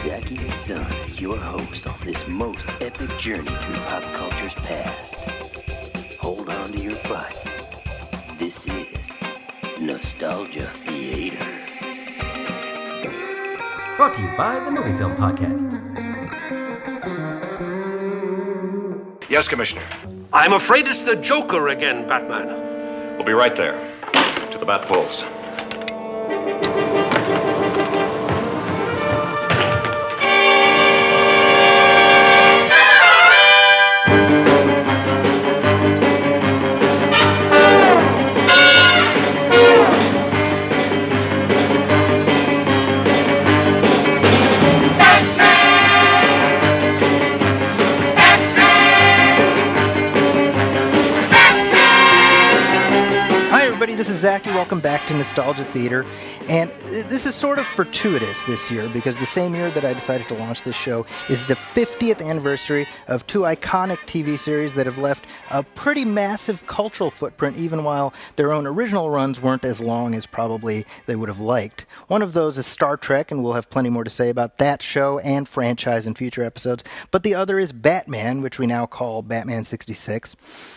Zachy the Sun as your host on this most epic journey through pop culture's past. Hold on to your butts. This is Nostalgia Theater. Brought to you by the Movie Film Podcast. Yes, Commissioner. I'm afraid it's the Joker again, Batman. We'll be right there. To the Bat Bulls. This is Zachy. Welcome back to Nostalgia Theater. And this is sort of fortuitous this year because the same year that I decided to launch this show is the 50th anniversary of two iconic TV series that have left a pretty massive cultural footprint even while their own original runs weren't as long as probably they would have liked. One of those is Star Trek, and we'll have plenty more to say about that show and franchise in future episodes. But the other is Batman, which we now call Batman 66.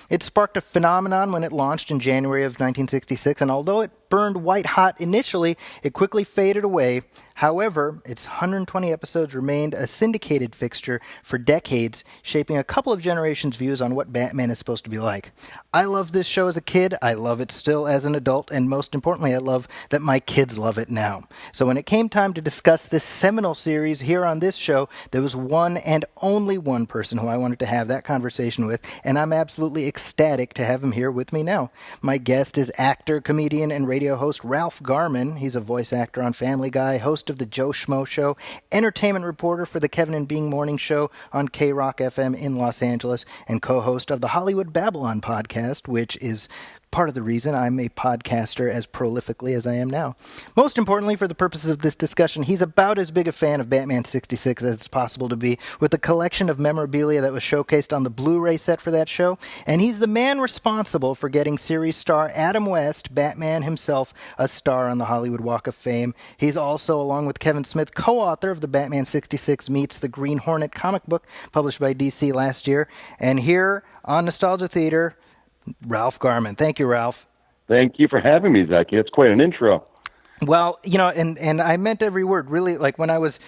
It sparked a phenomenon when it launched in January of 1966, and although it burned white hot initially, it quickly faded away. However, its 120 episodes remained a syndicated fixture for decades, shaping a couple of generations' views on what Batman is supposed to be like. I loved this show as a kid, I love it still as an adult, and most importantly, I love that my kids love it now. So when it came time to discuss this seminal series here on this show, there was one and only one person who I wanted to have that conversation with, and I'm absolutely ecstatic to have him here with me now. My guest is actor, comedian, and radio host Ralph Garman. He's a voice actor on Family Guy, host of the Joe Schmo Show, entertainment reporter for the Kevin and Bean Morning Show on K-Rock FM in Los Angeles, and co-host of the Hollywood Babylon podcast, which is part of the reason I'm a podcaster as prolifically as I am now. Most importantly, for the purposes of this discussion, he's about as big a fan of Batman 66 as it's possible to be, with the collection of memorabilia that was showcased on the Blu-ray set for that show, and he's the man responsible for getting series star Adam West, Batman himself, a star on the Hollywood Walk of Fame. He's also, along with Kevin Smith, co-author of the Batman 66 Meets the Green Hornet comic book published by DC last year, and here on Nostalgia Theater, Ralph Garman. Thank you, Ralph. Thank you for having me, Zachy. That's quite an intro. Well, you know, and I meant every word. Really, like when I was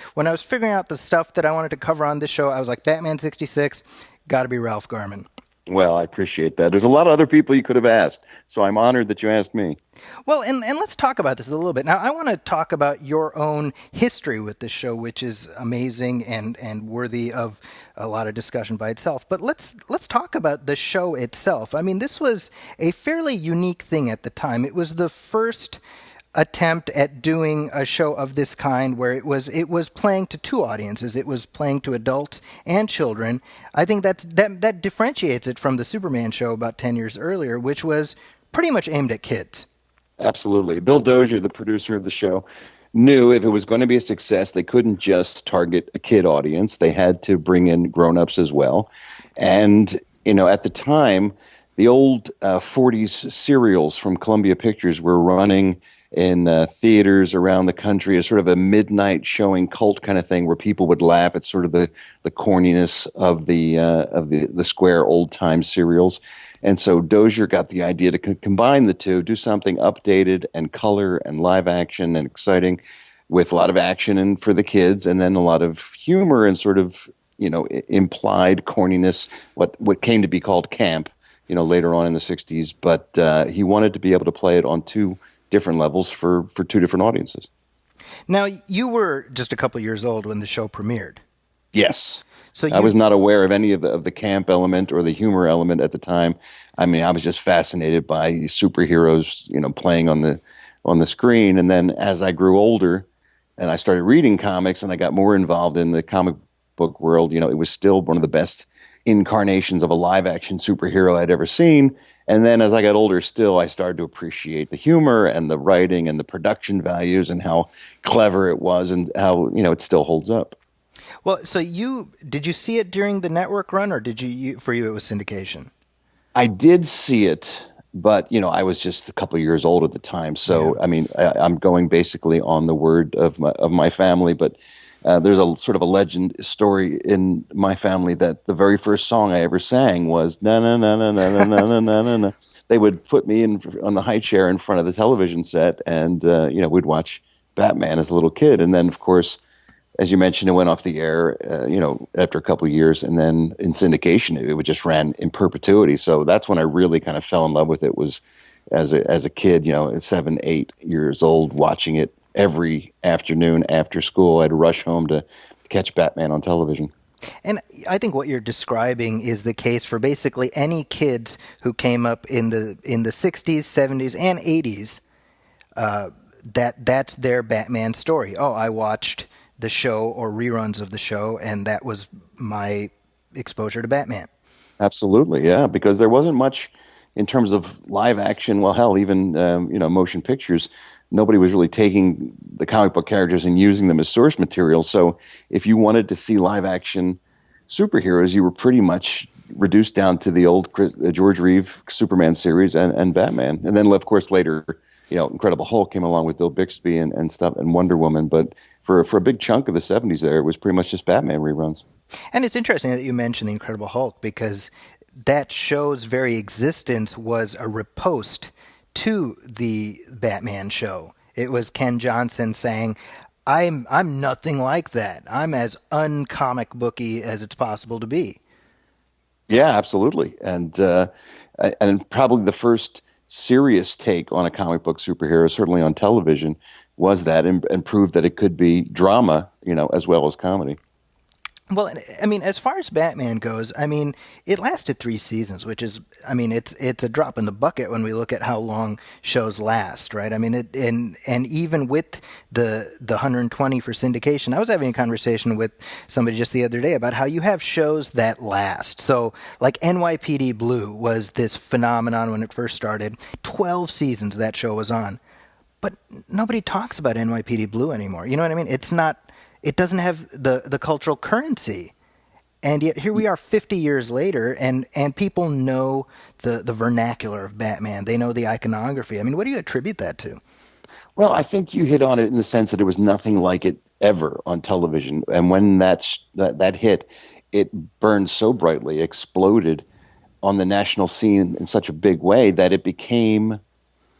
figuring out the stuff that I wanted to cover on this show, I was like, Batman 66, got to be Ralph Garman. Well, I appreciate that. There's a lot of other people you could have asked, so I'm honored that you asked me. Well, and let's talk about this a little bit. Now, I want to talk about your own history with this show, which is amazing and worthy of a lot of discussion by itself. But let's talk about the show itself. I mean, this was a fairly unique thing at the time. It was the first attempt at doing a show of this kind where it was playing to two audiences. It was playing to adults and children. I think that differentiates it from the Superman show about 10 years earlier, which was pretty much aimed at kids. Absolutely. Bill Dozier, the producer of the show, knew if it was going to be a success, they couldn't just target a kid audience. They had to bring in grown-ups as well. And, you know, at the time, the old 40s serials from Columbia Pictures were running in theaters around the country as sort of a midnight showing cult kind of thing where people would laugh at sort of the corniness of the square old time serials. And so Dozier got the idea to combine the two, do something updated and color and live action and exciting with a lot of action and for the kids, and then a lot of humor and sort of, you know, implied corniness, what came to be called camp, you know, later on in the 60s. But he wanted to be able to play it on two different levels for two different audiences. Now, you were just a couple years old when the show premiered. Yes. So I was not aware of any of the camp element or the humor element at the time. I mean, I was just fascinated by superheroes, you know, playing on the screen. And then as I grew older and I started reading comics and I got more involved in the comic book world, you know, it was still one of the best incarnations of a live action superhero I'd ever seen. And then as I got older still, I started to appreciate the humor and the writing and the production values and how clever it was and how, you know, it still holds up. Well, so did you see it during the network run, or for you it was syndication? I did see it, but, you know, I was just a couple of years old at the time. So, yeah. I mean, I'm going basically on the word of my family, but There's a sort of a legend story in my family that the very first song I ever sang was na na na na na na na na na na. They would put me in on the high chair in front of the television set, and we'd watch Batman as a little kid. And then, of course, as you mentioned, it went off the air, after a couple of years, and then in syndication, it just ran in perpetuity. So that's when I really kind of fell in love with it. Was as a kid, 7, 8 years old, watching it every afternoon after school. I'd rush home to catch Batman on television. And I think what you're describing is the case for basically any kids who came up in the 60s, 70s, and 80s. That's their Batman story. Oh, I watched the show or reruns of the show, and that was my exposure to Batman. Absolutely, yeah, because there wasn't much in terms of live action. Well, hell, even motion pictures. Nobody was really taking the comic book characters and using them as source material. So if you wanted to see live action superheroes, you were pretty much reduced down to the old George Reeve Superman series and Batman. And then, of course, later, Incredible Hulk came along with Bill Bixby and stuff, and Wonder Woman. But for a big chunk of the 70s there, it was pretty much just Batman reruns. And it's interesting that you mentioned the Incredible Hulk, because that show's very existence was a riposte to the Batman show. It was Ken Johnson saying, I'm nothing like that. I'm as uncomic booky as it's possible to be. Yeah, absolutely. And probably the first serious take on a comic book superhero, certainly on television, was that, and proved that it could be drama, as well as comedy. Well, I mean, as far as Batman goes, I mean, it lasted 3 seasons, which is, I mean, it's a drop in the bucket when we look at how long shows last, right? I mean, and even with the 120 for syndication, I was having a conversation with somebody just the other day about how you have shows that last. So, like NYPD Blue was this phenomenon when it first started. 12 seasons that show was on. But nobody talks about NYPD Blue anymore. You know what I mean? It doesn't have the cultural currency. And yet here we are 50 years later, and people know the vernacular of Batman. They know the iconography. I mean, what do you attribute that to? Well, I think you hit on it in the sense that there was nothing like it ever on television. And when that hit, it burned so brightly, exploded on the national scene in such a big way that it became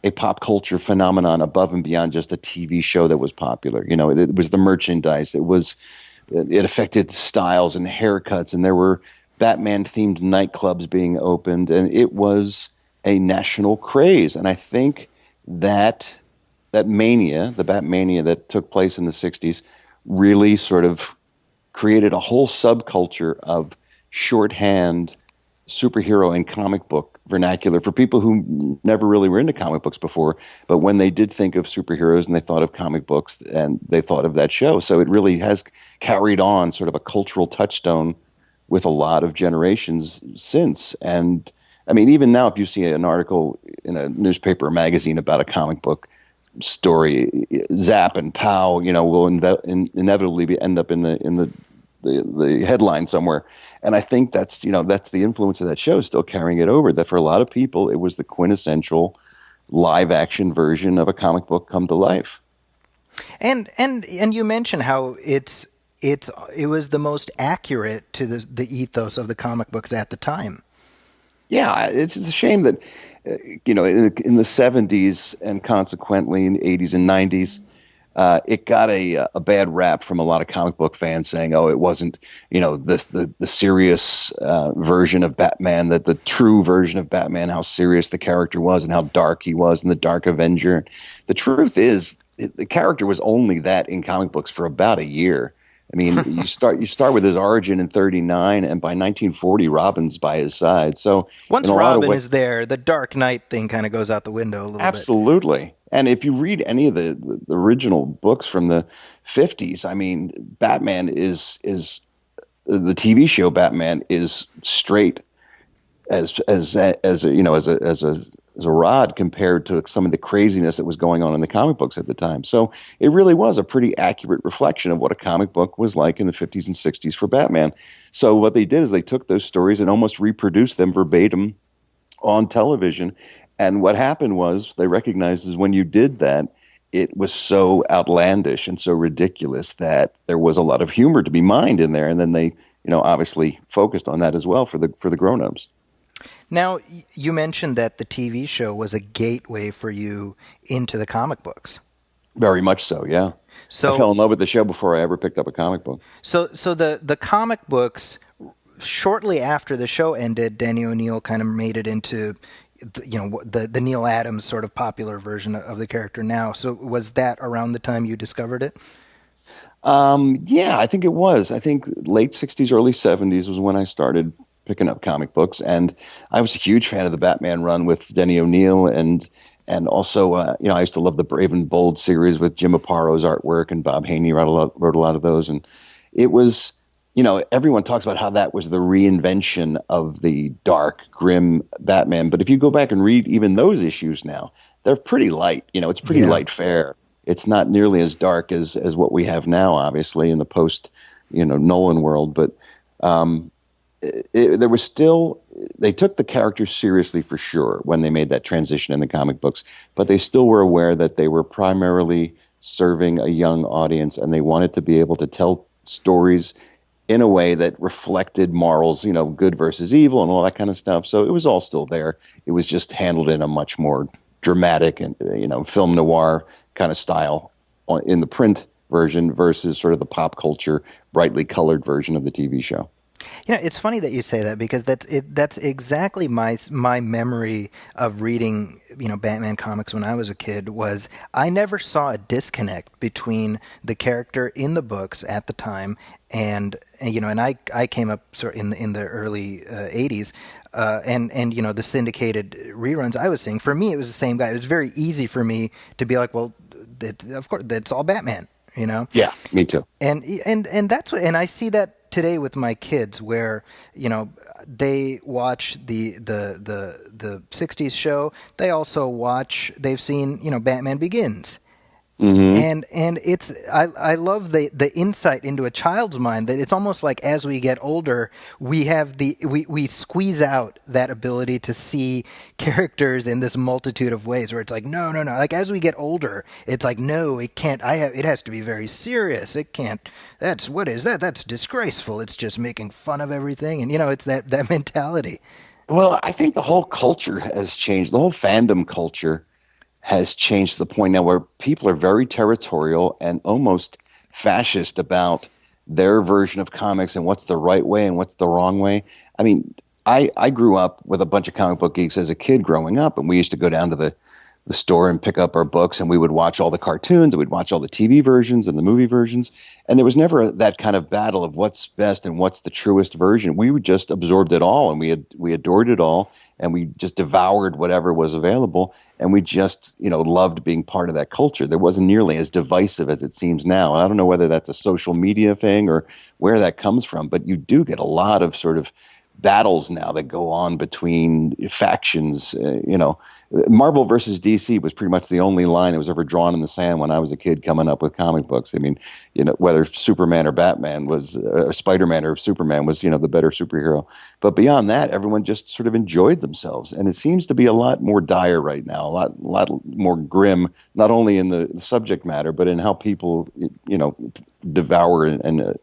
a pop culture phenomenon above and beyond just a TV show that was popular. It was the merchandise. It affected styles and haircuts, and there were Batman-themed nightclubs being opened, and it was a national craze. And I think that mania, the Batmania that took place in the 60s, really sort of created a whole subculture of shorthand superhero and comic book vernacular for people who never really were into comic books before, but when they did think of superheroes and they thought of comic books, and they thought of that show. So it really has carried on sort of a cultural touchstone with a lot of generations since. And I mean, even now, if you see an article in a newspaper or magazine about a comic book story, zap and pow, will inevitably end up in the headline somewhere. And I think that's the influence of that show still carrying it over, that for a lot of people, it was the quintessential live action version of a comic book come to life. And you mentioned how it was the most accurate to the ethos of the comic books at the time. Yeah, it's a shame that, in the 70s and consequently in the 80s and 90s, it got a bad rap from a lot of comic book fans saying, oh, it wasn't, the serious version of Batman, that the true version of Batman, how serious the character was and how dark he was, and the Dark Avenger. The truth is, the character was only that in comic books for about a year. I mean, you start with his origin in 1939, and by 1940, Robin's by his side. So once Robin is there, the Dark Knight thing kind of goes out the window a little bit. Absolutely. And if you read any of the original books from the 50s, I mean, Batman is the TV show Batman is straight as a rod compared to some of the craziness that was going on in the comic books at the time. So it really was a pretty accurate reflection of what a comic book was like in the 50s and 60s for Batman. So what they did is they took those stories and almost reproduced them verbatim on television. And what happened was they recognized is when you did that, it was so outlandish and so ridiculous that there was a lot of humor to be mined in there. And then they, obviously focused on that as well for the grown-ups. Now, you mentioned that the TV show was a gateway for you into the comic books. Very much so, yeah. So I fell in love with the show before I ever picked up a comic book. So the comic books, shortly after the show ended, Denny O'Neil kind of made it into the Neil Adams sort of popular version of the character now. So was that around the time you discovered it? Yeah, I think it was. I think late 60s, early 70s was when I started picking up comic books. And I was a huge fan of the Batman run with Denny O'Neil. And also, I used to love the Brave and Bold series with Jim Apparo's artwork, and Bob Haney wrote a lot of those. And it was, everyone talks about how that was the reinvention of the dark, grim Batman. But if you go back and read even those issues now, they're pretty light. It's pretty light fare. It's not nearly as dark as what we have now, obviously, in the post, Nolan world. But there was still, they took the characters seriously for sure when they made that transition in the comic books, but they still were aware that they were primarily serving a young audience, and they wanted to be able to tell stories in a way that reflected morals, good versus evil and all that kind of stuff. So it was all still there. It was just handled in a much more dramatic and, film noir kind of style in the print version versus sort of the pop culture, brightly colored version of the TV show. It's funny that you say that, because that's exactly my memory of reading, Batman comics when I was a kid. Was I never saw a disconnect between the character in the books at the time and I came up sort of in the early 80s. And the syndicated reruns I was seeing, for me, it was the same guy. It was very easy for me to be like, well, of course, that's all Batman, Yeah, me too. And that's what, and I see that today with my kids, where they watch the 60s show. They also they've seen Batman Begins. Mm-hmm. And it's I love the insight into a child's mind, that it's almost like as we get older, we have we squeeze out that ability to see characters in this multitude of ways, where it's like no, like as we get older, it's like no, it can't. It has to be very serious. It can't. What is that? That's disgraceful. It's just making fun of everything, and it's that mentality. Well, I think the whole culture has changed. The whole fandom culture has changed to the point now where people are very territorial and almost fascist about their version of comics and what's the right way and what's the wrong way. I mean, I grew up with a bunch of comic book geeks as a kid growing up, and we used to go down to the store and pick up our books, and we would watch all the cartoons, and we'd watch all the TV versions and the movie versions. And there was never that kind of battle of what's best and what's the truest version. We would just absorbed it all, and we adored it all, and we just devoured whatever was available. And we just, loved being part of that culture. There wasn't nearly as divisive as it seems now. And I don't know whether that's a social media thing or where that comes from, but you do get a lot of sort of battles now that go on between factions. Marvel versus DC was pretty much the only line that was ever drawn in the sand when I was a kid coming up with comic books. I mean, whether Superman or Batman was, Spider-Man or Superman was, the better superhero. But beyond that, everyone just sort of enjoyed themselves. And it seems to be a lot more dire right now, a lot more grim, not only in the subject matter, but in how people, devour and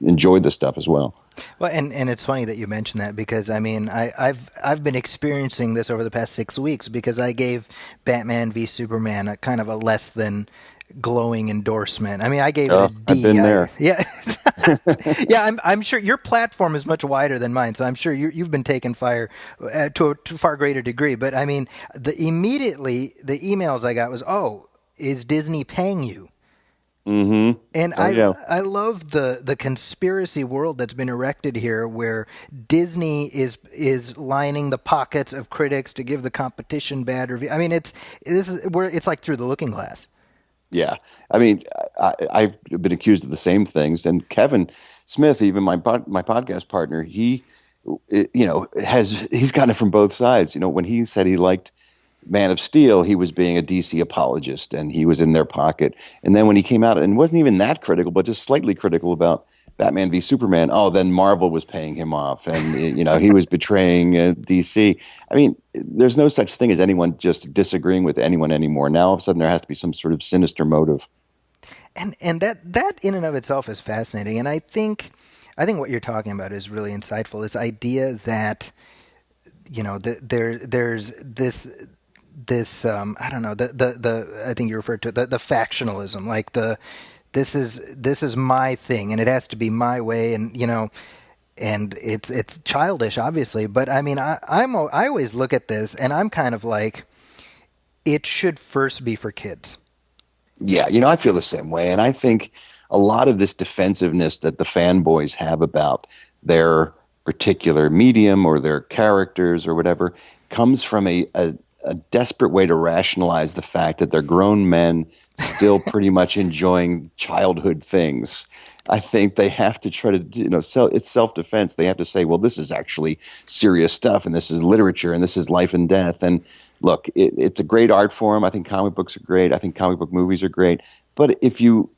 enjoy the stuff as well. Well, and it's funny that you mentioned that, because I mean I've been experiencing this over the past 6 weeks, because I gave Batman v Superman a kind of a less than glowing endorsement. I mean, I gave it a D. I've been there. Yeah, yeah. I'm sure your platform is much wider than mine, so I'm sure you've been taking fire to a far greater degree. But I mean, immediately the emails I got was, "Oh, is Disney paying you?" Mm-hmm. And I love the conspiracy world that's been erected here, where Disney is lining the pockets of critics to give the competition bad review. I mean, it's like through the looking glass. Yeah, I mean, I've been accused of the same things, and Kevin Smith, even my podcast partner, he's gotten it from both sides. When he said he liked Man of Steel, he was being a DC apologist, and he was in their pocket. And then when he came out and wasn't even that critical, but just slightly critical about Batman v Superman, oh, then Marvel was paying him off, and he was betraying DC. I mean, there's no such thing as anyone just disagreeing with anyone anymore. Now all of a sudden there has to be some sort of sinister motive. And that in and of itself is fascinating. And I think what you're talking about is really insightful. This idea that there's this I don't know, the I think you referred to the factionalism, like this is my thing and it has to be my way, and and it's childish, obviously, but I mean I always look at this and I'm kind of like, it should first be for kids. Yeah, I feel the same way, and I think a lot of this defensiveness that the fanboys have about their particular medium or their characters or whatever comes from a desperate way to rationalize the fact that they're grown men still pretty much enjoying childhood things. I think they have to try to, it's self-defense. They have to say, well, this is actually serious stuff, and this is literature, and this is life and death. And look, it's a great art form. I think comic books are great. I think comic book movies are great. But if you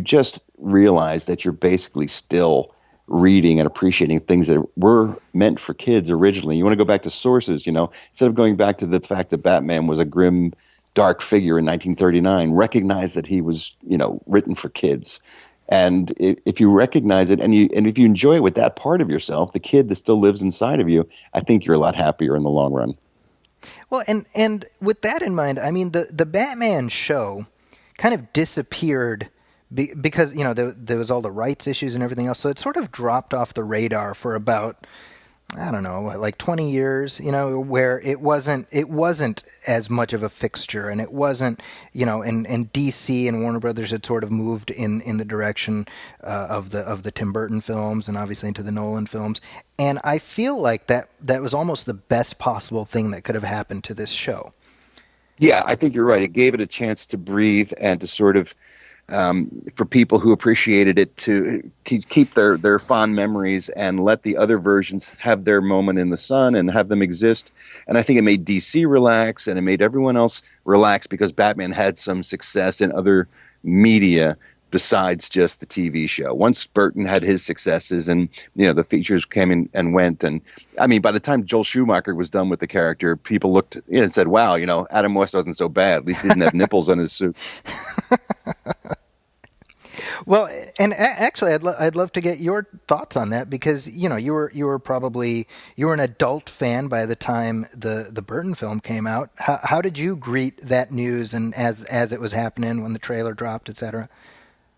just realize that you're basically still reading and appreciating things that were meant for kids originally, you want to go back to sources, instead of going back to the fact that Batman was a grim, dark figure in 1939, recognize that he was, written for kids. And if you recognize it and if you enjoy it with that part of yourself, the kid that still lives inside of you, I think you're a lot happier in the long run. Well, and with that in mind, I mean, the Batman show kind of disappeared because, there was all the rights issues and everything else. So it sort of dropped off the radar for about, I don't know, like 20 years, where it wasn't as much of a fixture, and it wasn't, and DC and Warner Brothers had sort of moved in the direction of the Tim Burton films and obviously into the Nolan films. And I feel like that was almost the best possible thing that could have happened to this show. Yeah, I think you're right. It gave it a chance to breathe and to sort of, for people who appreciated it, to keep their fond memories and let the other versions have their moment in the sun and have them exist. And I think it made DC relax, and it made everyone else relax because Batman had some success in other media besides just the TV show. Once Burton had his successes and, the features came in and went. And I mean, by the time Joel Schumacher was done with the character, people looked and said, wow, Adam West wasn't so bad. At least he didn't have nipples on his suit. Well, and actually, I'd love to get your thoughts on that, because you were probably an adult fan by the time the Burton film came out. How did you greet that news, and as it was happening when the trailer dropped, etc.?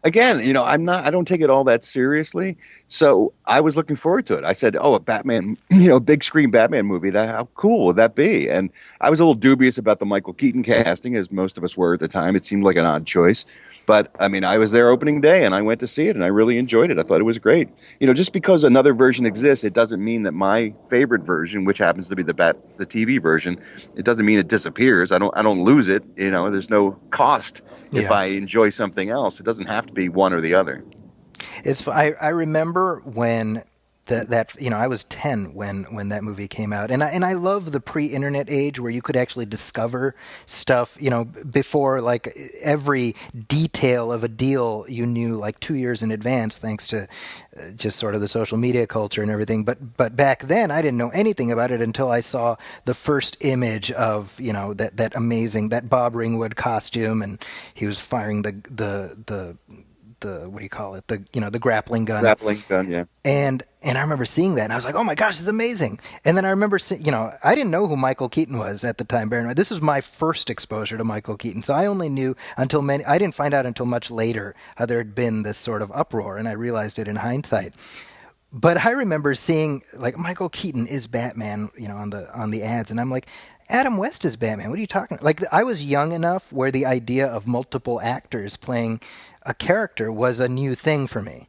Again, I don't take it all that seriously. So I was looking forward to it. I said, oh, a Batman, big screen Batman movie. How cool would that be? And I was a little dubious about the Michael Keaton casting, as most of us were at the time. It seemed like an odd choice. But I mean, I was there opening day and I went to see it and I really enjoyed it. I thought it was great. Just because another version exists, it doesn't mean that my favorite version, which happens to be the TV version, it doesn't mean it disappears. I don't lose it. There's no cost if I enjoy something else. It doesn't have to be one or the other. I remember when I was 10 when that movie came out, and I love the pre-internet age where you could actually discover stuff, before, like, every detail of a deal you knew like 2 years in advance, thanks to just sort of the social media culture and everything. But back then I didn't know anything about it until I saw the first image of, that amazing, that Bob Ringwood costume, and he was firing the what do you call it? The grappling gun. Grappling gun, yeah. And I remember seeing that, and I was like, oh my gosh, this is amazing. And then I remember I didn't know who Michael Keaton was at the time, bear in mind. This was my first exposure to Michael Keaton. So I only knew I didn't find out until much later how there had been this sort of uproar, and I realized it in hindsight. But I remember seeing, like, Michael Keaton is Batman, on the ads, and I'm like, Adam West is Batman. What are you talking about? Like, I was young enough where the idea of multiple actors playing a character was a new thing for me.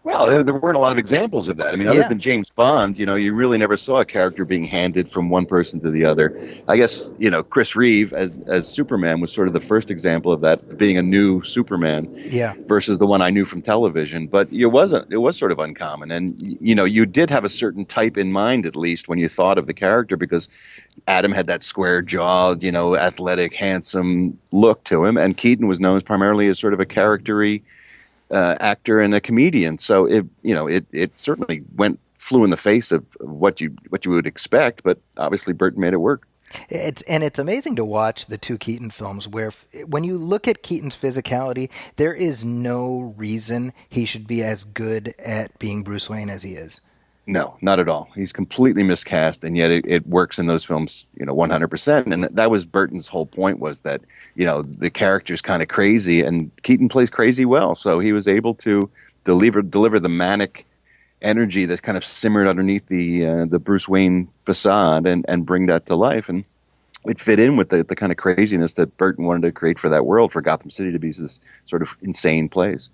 Well, there weren't a lot of examples of that. I mean, other than James Bond, you really never saw a character being handed from one person to the other. I guess, Chris Reeve as Superman was sort of the first example of that, being a new Superman versus the one I knew from television. But it was sort of uncommon. And, you did have a certain type in mind, at least, when you thought of the character, because Adam had that square jawed, athletic, handsome look to him. And Keaton was known primarily as sort of a character-y actor and a comedian. So it certainly flew in the face of what you would expect, but obviously Burton made it work. It's amazing to watch the two Keaton films where when you look at Keaton's physicality, there is no reason he should be as good at being Bruce Wayne as he is. No, not at all. He's completely miscast, and yet it works in those films, 100%. And that was Burton's whole point, was that, the character's kind of crazy, and Keaton plays crazy well. So he was able to deliver the manic energy that kind of simmered underneath the Bruce Wayne facade and bring that to life. And it fit in with the kind of craziness that Burton wanted to create for that world, for Gotham City to be this sort of insane place.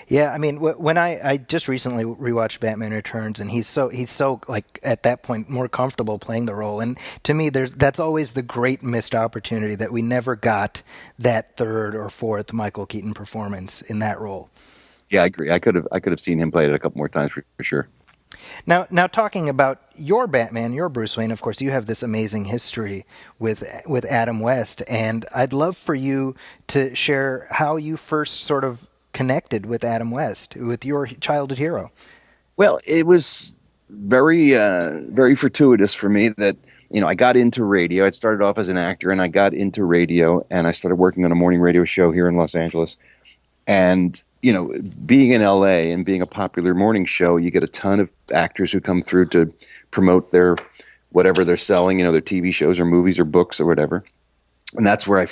Yeah, I mean, when I just recently rewatched Batman Returns, and he's so like at that point more comfortable playing the role, and to me, that's always the great missed opportunity that we never got that third or fourth Michael Keaton performance in that role. Yeah, I agree. I could have seen him play it a couple more times for sure. Now, talking about your Batman, your Bruce Wayne, of course, you have this amazing history with Adam West, and I'd love for you to share how you first sort of connected with Adam West, with your childhood hero. Well, it was very, very fortuitous for me that, I got into radio. I'd started off as an actor, and I got into radio, and I started working on a morning radio show here in Los Angeles. And, being in LA and being a popular morning show, you get a ton of actors who come through to promote whatever they're selling, their TV shows or movies or books or whatever. And that's where I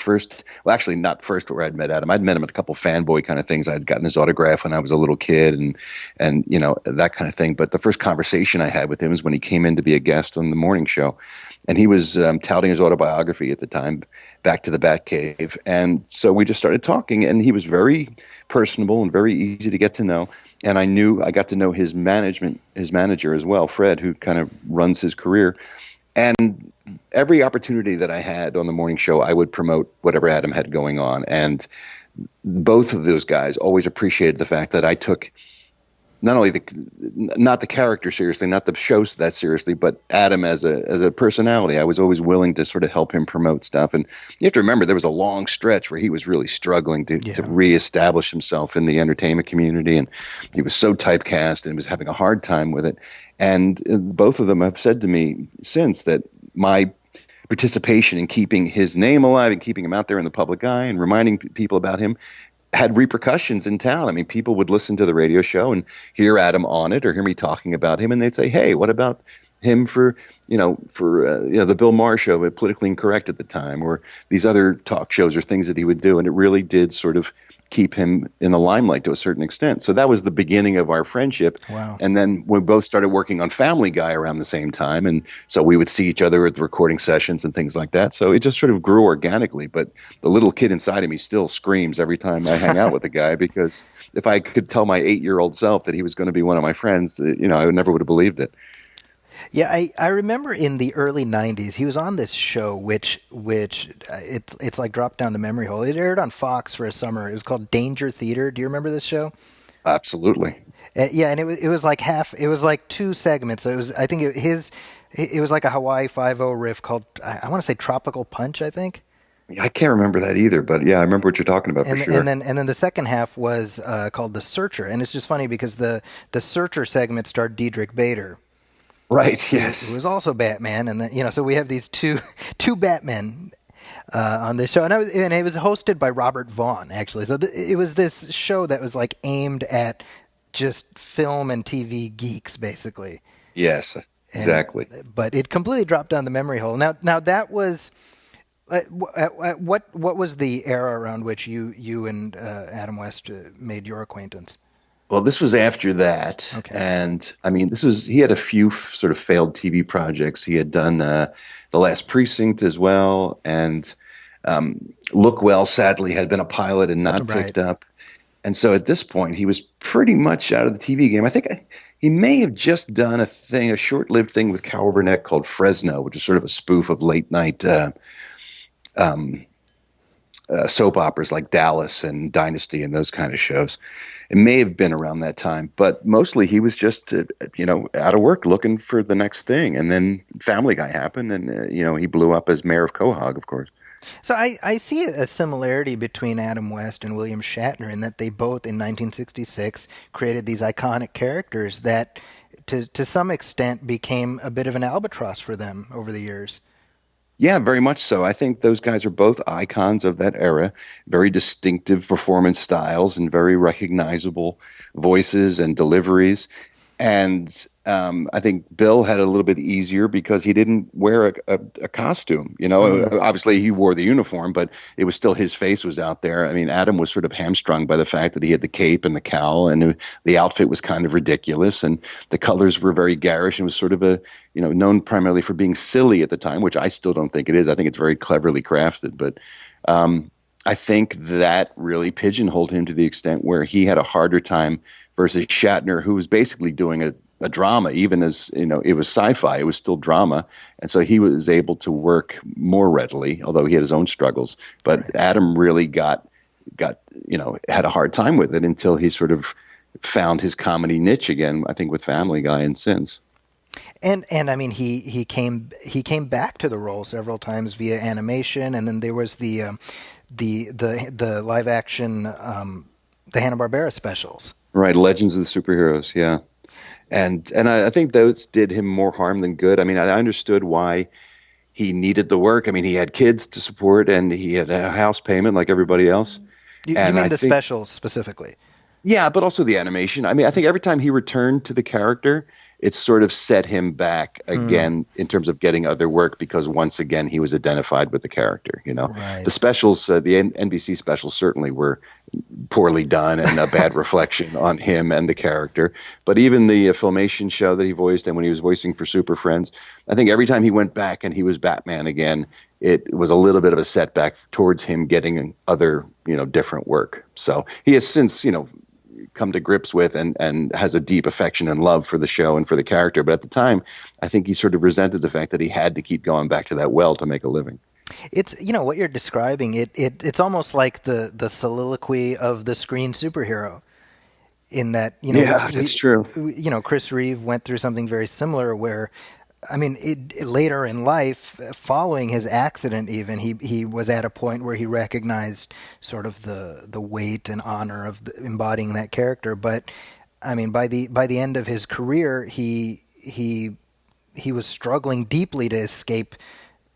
actually not first where I'd met Adam. I'd met him at a couple fanboy kind of things. I'd gotten his autograph when I was a little kid and that kind of thing. But the first conversation I had with him was when he came in to be a guest on the morning show. And he was touting his autobiography at the time, Back to the Batcave. And so we just started talking, and he was very personable and very easy to get to know. And I got to know his manager as well, Fred, who kind of runs his career. And every opportunity that I had on the morning show, I would promote whatever Adam had going on. And both of those guys always appreciated the fact that I took not only not the character seriously, not the show that seriously, but Adam as a personality. I was always willing to sort of help him promote stuff. And you have to remember, there was a long stretch where he was really struggling to reestablish himself in the entertainment community. And he was so typecast and was having a hard time with it. And both of them have said to me since that my participation in keeping his name alive and keeping him out there in the public eye and reminding people about him had repercussions in town. I mean, people would listen to the radio show and hear Adam on it or hear me talking about him, and they'd say, "Hey, what about him for the Bill Maher show at Politically Incorrect at the time, or these other talk shows or things that he would do?" And it really did sort of keep him in the limelight to a certain extent. So that was the beginning of our friendship. Wow. And then we both started working on Family Guy around the same time. And so we would see each other at the recording sessions and things like that. So it just sort of grew organically. But the little kid inside of me still screams every time I hang out with the guy, because if I could tell my 8-year-old self that he was going to be one of my friends, I never would have believed it. Yeah, I remember in the early 90s, he was on this show, which it's like dropped down the memory hole. It aired on Fox for a summer. It was called Danger Theater. Do you remember this show? Absolutely. Yeah, and it was like it was like 2 segments. So it was like a Hawaii Five-0 riff called, I want to say Tropical Punch, I think. I can't remember that either, but yeah, I remember what you're talking about for sure. And then the second half was called The Searcher, and it's just funny because the Searcher segment starred Diedrich Bader. Right. Yes. Who was also Batman, and then so we have these two Batmen on this show, and it was hosted by Robert Vaughn, actually. So it was this show that was like aimed at just film and TV geeks, basically. Yes, exactly. But it completely dropped down the memory hole. Now that was what was the era around which you and Adam West made your acquaintance? Well, this was after that. Okay. And I mean, he had a few sort of failed TV projects. He had done The Last Precinct as well. And Look Well, sadly, had been a pilot and not picked up. And so at this point, he was pretty much out of the TV game. I think he may have just done a short-lived thing with Carol Burnett called Fresno, which is sort of a spoof of late-night soap operas like Dallas and Dynasty and those kind of shows. It may have been around that time, but mostly he was just, out of work looking for the next thing. And then Family Guy happened, and, he blew up as mayor of Quahog, of course. So I see a similarity between Adam West and William Shatner in that they both, in 1966, created these iconic characters that, to some extent, became a bit of an albatross for them over the years. Yeah, very much so. I think those guys are both icons of that era, very distinctive performance styles and very recognizable voices and deliveries. And I think Bill had a little bit easier because he didn't wear a costume. Obviously he wore the uniform, but it was still his face was out there. I mean, Adam was sort of hamstrung by the fact that he had the cape and the cowl, and the outfit was kind of ridiculous, and the colors were very garish, and was sort of known primarily for being silly at the time, which I still don't think it is. I think it's very cleverly crafted, but I think that really pigeonholed him to the extent where he had a harder time versus Shatner, who was basically doing a drama, even as, it was sci-fi, it was still drama. And so he was able to work more readily, although he had his own struggles. But Adam really got had a hard time with it until he sort of found his comedy niche again, I think, with Family Guy and since. And I mean, he came back to the role several times via animation, and then there was the live action the Hanna-Barbera specials. Right, Legends of the Superheroes, yeah. And I think those did him more harm than good. I mean, I understood why he needed the work. I mean, he had kids to support, and he had a house payment like everybody else. You mean the specials specifically? Yeah, but also the animation. I mean, I think every time he returned to the character, it sort of set him back again in terms of getting other work, because once again he was identified with the character. Right. The specials, the NBC specials certainly were poorly done and a bad reflection on him and the character. But even the Filmation show that he voiced, and when he was voicing for Super Friends, I think every time he went back and he was Batman again, it was a little bit of a setback towards him getting other, different work. So he has since, come to grips with and has a deep affection and love for the show and for the character. But at the time, I think he sort of resented the fact that he had to keep going back to that well to make a living. It's, what you're describing, it's almost like the soliloquy of the screen superhero, in that, that's true. Chris Reeve went through something very similar where, I mean, later in life, following his accident, even he was at a point where he recognized sort of the weight and honor of embodying that character. But I mean, by the end of his career, he was struggling deeply to escape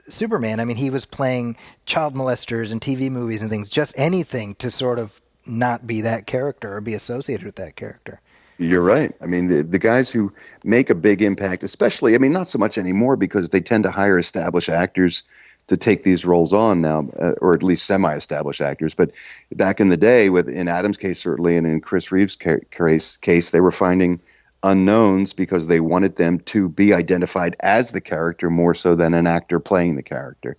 Superman. I mean, he was playing child molesters in TV movies and things, just anything to sort of not be that character or be associated with that character. You're right. I mean, the guys who make a big impact, especially, I mean, not so much anymore because they tend to hire established actors to take these roles on now, or at least semi-established actors. But back in the day, in Adam's case, certainly, and in Chris Reeve's case, they were finding unknowns because they wanted them to be identified as the character more so than an actor playing the character.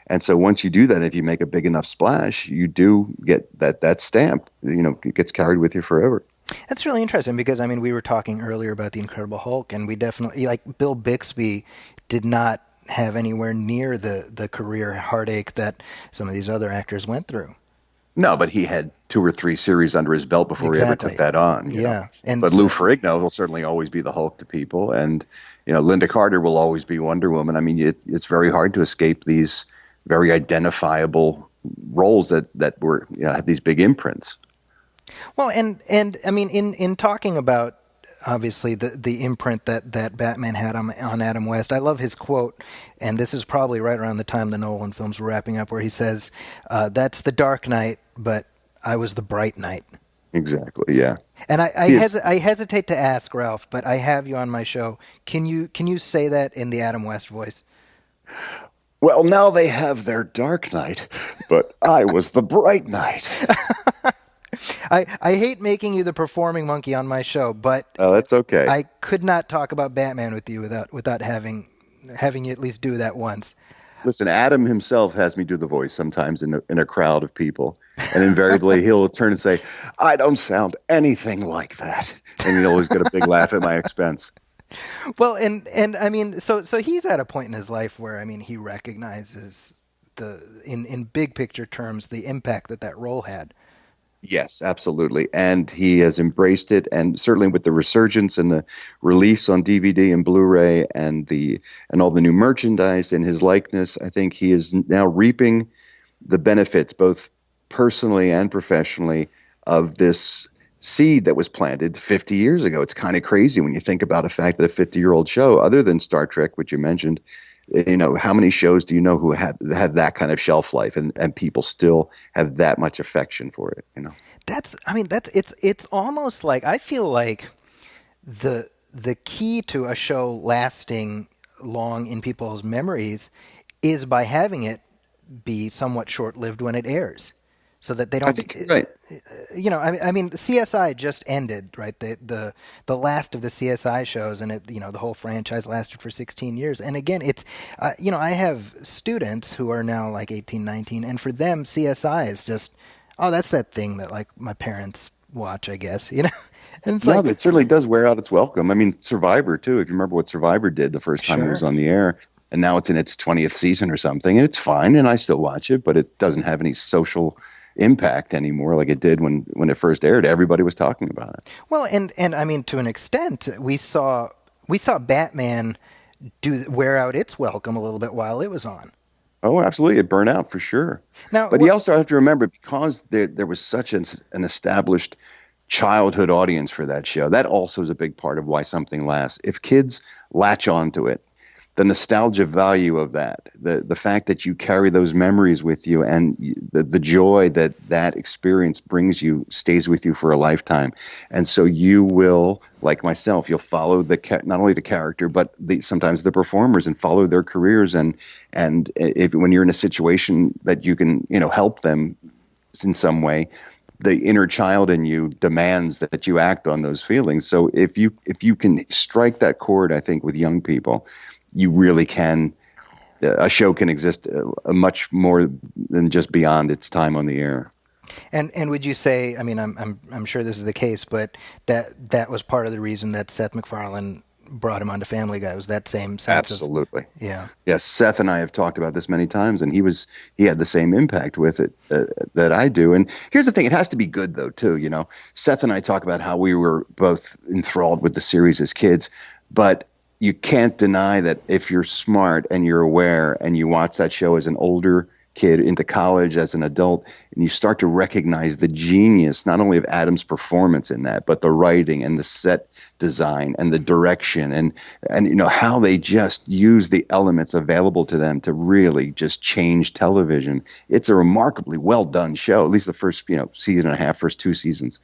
And so once you do that, if you make a big enough splash, you do get that stamp, it gets carried with you forever. That's really interesting because, I mean, we were talking earlier about the Incredible Hulk, and we definitely, like, Bill Bixby did not have anywhere near the career heartache that some of these other actors went through. No, but he had 2 or 3 series under his belt before he ever took that on. Yeah. But Lou Ferrigno will certainly always be the Hulk to people, and, Linda Carter will always be Wonder Woman. I mean, it's very hard to escape these very identifiable roles that were, had these big imprints. Well, and I mean, in talking about, obviously, the imprint that Batman had on Adam West, I love his quote, and this is probably right around the time the Nolan films were wrapping up, where he says, "That's the Dark Knight, but I was the Bright Knight." Exactly, yeah. And I hesitate to ask, Ralph, but I have you on my show. Can you say that in the Adam West voice? Well, now they have their Dark Knight, but I was the Bright Knight. I hate making you the performing monkey on my show, but that's okay. I could not talk about Batman with you without having you at least do that once. Listen, Adam himself has me do the voice sometimes in a crowd of people, and invariably he'll turn and say, "I don't sound anything like that," and he'll always get a big laugh at my expense. Well, and I mean, so he's at a point in his life where, I mean, he recognizes in big picture terms the impact that role had. Yes, absolutely. And he has embraced it. And certainly with the resurgence and the release on DVD and Blu-ray and all the new merchandise and his likeness, I think he is now reaping the benefits, both personally and professionally, of this seed that was planted 50 years ago. It's kind of crazy when you think about the fact that a 50-year-old show, other than Star Trek, which you mentioned, how many shows do you know who had that kind of shelf life, and people still have that much affection for it? It's almost like, I feel like the key to a show lasting long in people's memories is by having it be somewhat short-lived when it airs, so that they don't. I think you're right. CSI just ended, right? The last of the CSI shows, and the whole franchise lasted for 16 years. And again, it's I have students who are now like 18, 19, and for them, CSI is just, oh, that's that thing that like my parents watch, I guess, And it's it certainly does wear out its welcome. I mean, Survivor too. If you remember what Survivor did the first time it was on the air, and now it's in its 20th season or something, and it's fine, and I still watch it, but it doesn't have any social impact anymore like it did when it first aired. Everybody was talking about it. Well, and I mean, to an extent, we saw Batman wear out its welcome a little bit while it was on. Oh, absolutely. It burned out for sure. But you also have to remember, because there was such an established childhood audience for that show, that also is a big part of why something lasts. If kids latch onto it, the nostalgia value of that, the fact that you carry those memories with you, and the joy that experience brings you stays with you for a lifetime. And so you will, like myself, you'll follow not only the character, but sometimes the performers, and follow their careers. And when you're in a situation that you can help them in some way, the inner child in you demands that you act on those feelings. So if you can strike that chord, I think, with young people, you really can. A show can exist much more than just beyond its time on the air. And would you say? I mean, I'm sure this is the case, but that was part of the reason that Seth MacFarlane brought him onto Family Guy, was that same sense. Absolutely. Yeah. Yes, Seth and I have talked about this many times, and he had the same impact with it that I do. And here's the thing: it has to be good, though, too. Seth and I talk about how we were both enthralled with the series as kids, but you can't deny that if you're smart and you're aware and you watch that show as an older kid into college, as an adult, and you start to recognize the genius not only of Adam's performance in that, but the writing and the set design and the direction and how they just use the elements available to them to really just change television. It's a remarkably well done show, at least the first season and a half, first 2 seasons.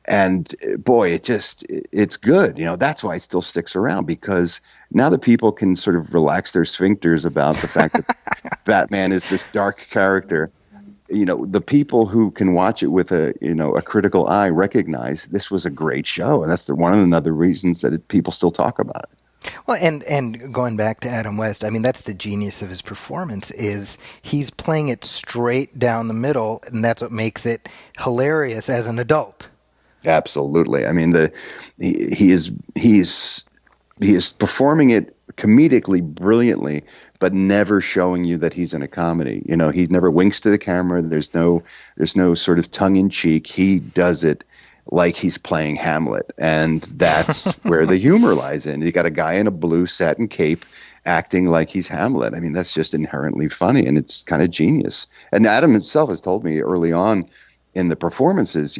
And boy, it's good. That's why it still sticks around, because now that people can sort of relax their sphincters about the fact that Batman is this dark character, the people who can watch it with a critical eye recognize this was a great show. And that's one of another reasons that people still talk about it. Well, and going back to Adam West, I mean, that's the genius of his performance, is he's playing it straight down the middle, and that's what makes it hilarious as an adult. Absolutely. I mean, he is performing it comedically brilliantly, but never showing you that he's in a comedy. He never winks to the camera. There's no sort of tongue in cheek. He does it like he's playing Hamlet, and that's where the humor lies in. You got a guy in a blue satin cape acting like he's Hamlet. I mean, that's just inherently funny, and it's kind of genius. And Adam himself has told me early on in the performances,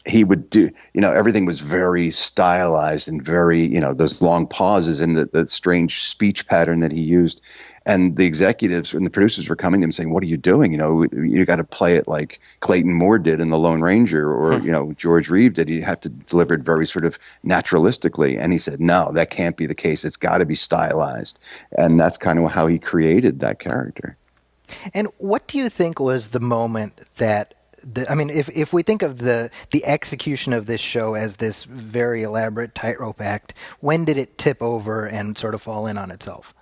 he would do, everything was very stylized and very, those long pauses and the strange speech pattern that he used. And the executives and the producers were coming to him saying, "What are you doing? You got to play it like Clayton Moore did in The Lone Ranger, or, George Reeve did. You have to deliver it very sort of naturalistically." And he said, "No, that can't be the case. It's got to be stylized." And that's kind of how he created that character. And what do you think was the moment that, if we think of the execution of this show as this very elaborate tightrope act, when did it tip over and sort of fall in on itself?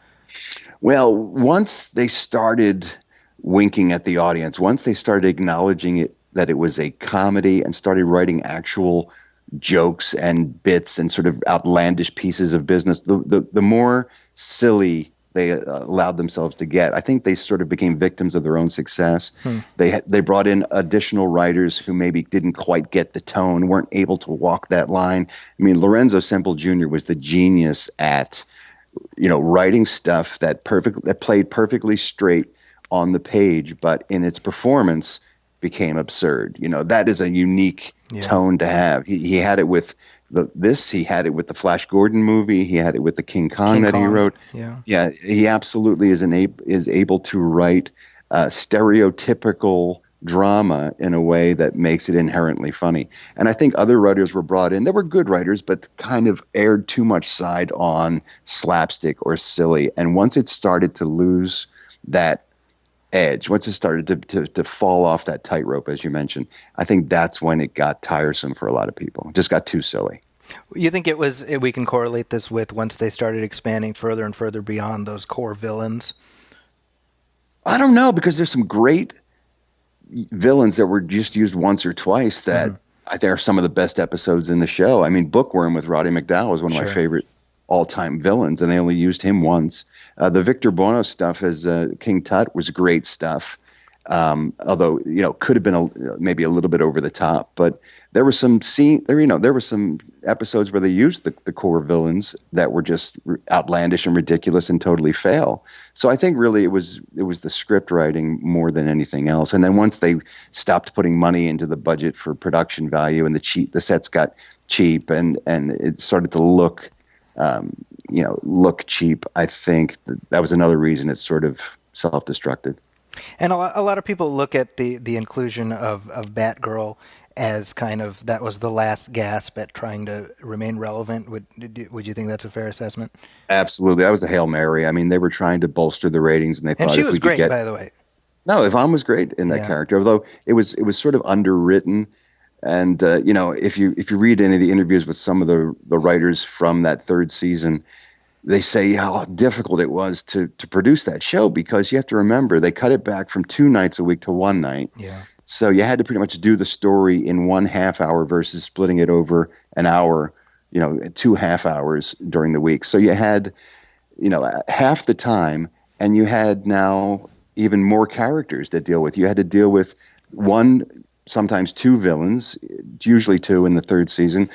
Well, once they started winking at the audience, once they started acknowledging it, that it was a comedy, and started writing actual jokes and bits and sort of outlandish pieces of business, the more silly they allowed themselves to get. I think they sort of became victims of their own success. They brought in additional writers who maybe didn't quite get the tone, weren't able to walk that line. I mean, Lorenzo Semple Jr. was the genius at writing stuff that played perfectly straight on the page, but in its performance became absurd. That is a unique tone to have. He had it with he had it with the Flash Gordon movie. He had it with the King Kong he wrote. Yeah, he absolutely is able to write stereotypical drama in a way that makes it inherently funny. And I think other writers were brought in. They were good writers, but kind of aired too much side on slapstick or silly. And once it started to lose that edge, once it started to fall off that tightrope, as you mentioned, I think that's when it got tiresome for a lot of people. It just got too silly. You think we can correlate this with once they started expanding further and further beyond those core villains? I don't know, because there's some great villains that were just used once or twice that I think are some of the best episodes in the show. I mean, Bookworm with Roddy McDowall is one of my favorite all-time villains, and they only used him once. The Victor Buono stuff as King Tut was great stuff, although could have been maybe a little bit over the top. But there were some there were some episodes where they used the core villains that were just outlandish and ridiculous and totally fail. So I think really it was the script writing more than anything else. And then once they stopped putting money into the budget for production value, and the sets got cheap, and it started to look cheap, I think that was another reason it's sort of self-destructed. And a lot of people look at the inclusion of Batgirl as kind of that was the last gasp at trying to remain relevant. Would you think that's a fair assessment? Absolutely. That was a Hail Mary. I mean, they were trying to bolster the ratings, and they thought she was great, by the way. No, Yvonne was great in that character, although it was sort of underwritten. And if you read any of the interviews with some of the writers from that third season, they say how difficult it was to produce that show, because you have to remember they cut it back from 2 nights a week to 1 night. Yeah. So you had to pretty much do the story in 1.5 hour versus splitting it over an hour, 2 half hours during the week. So you had, half the time, and you had now even more characters to deal with. You had to deal with sometimes 2 villains, usually 2 in the third season,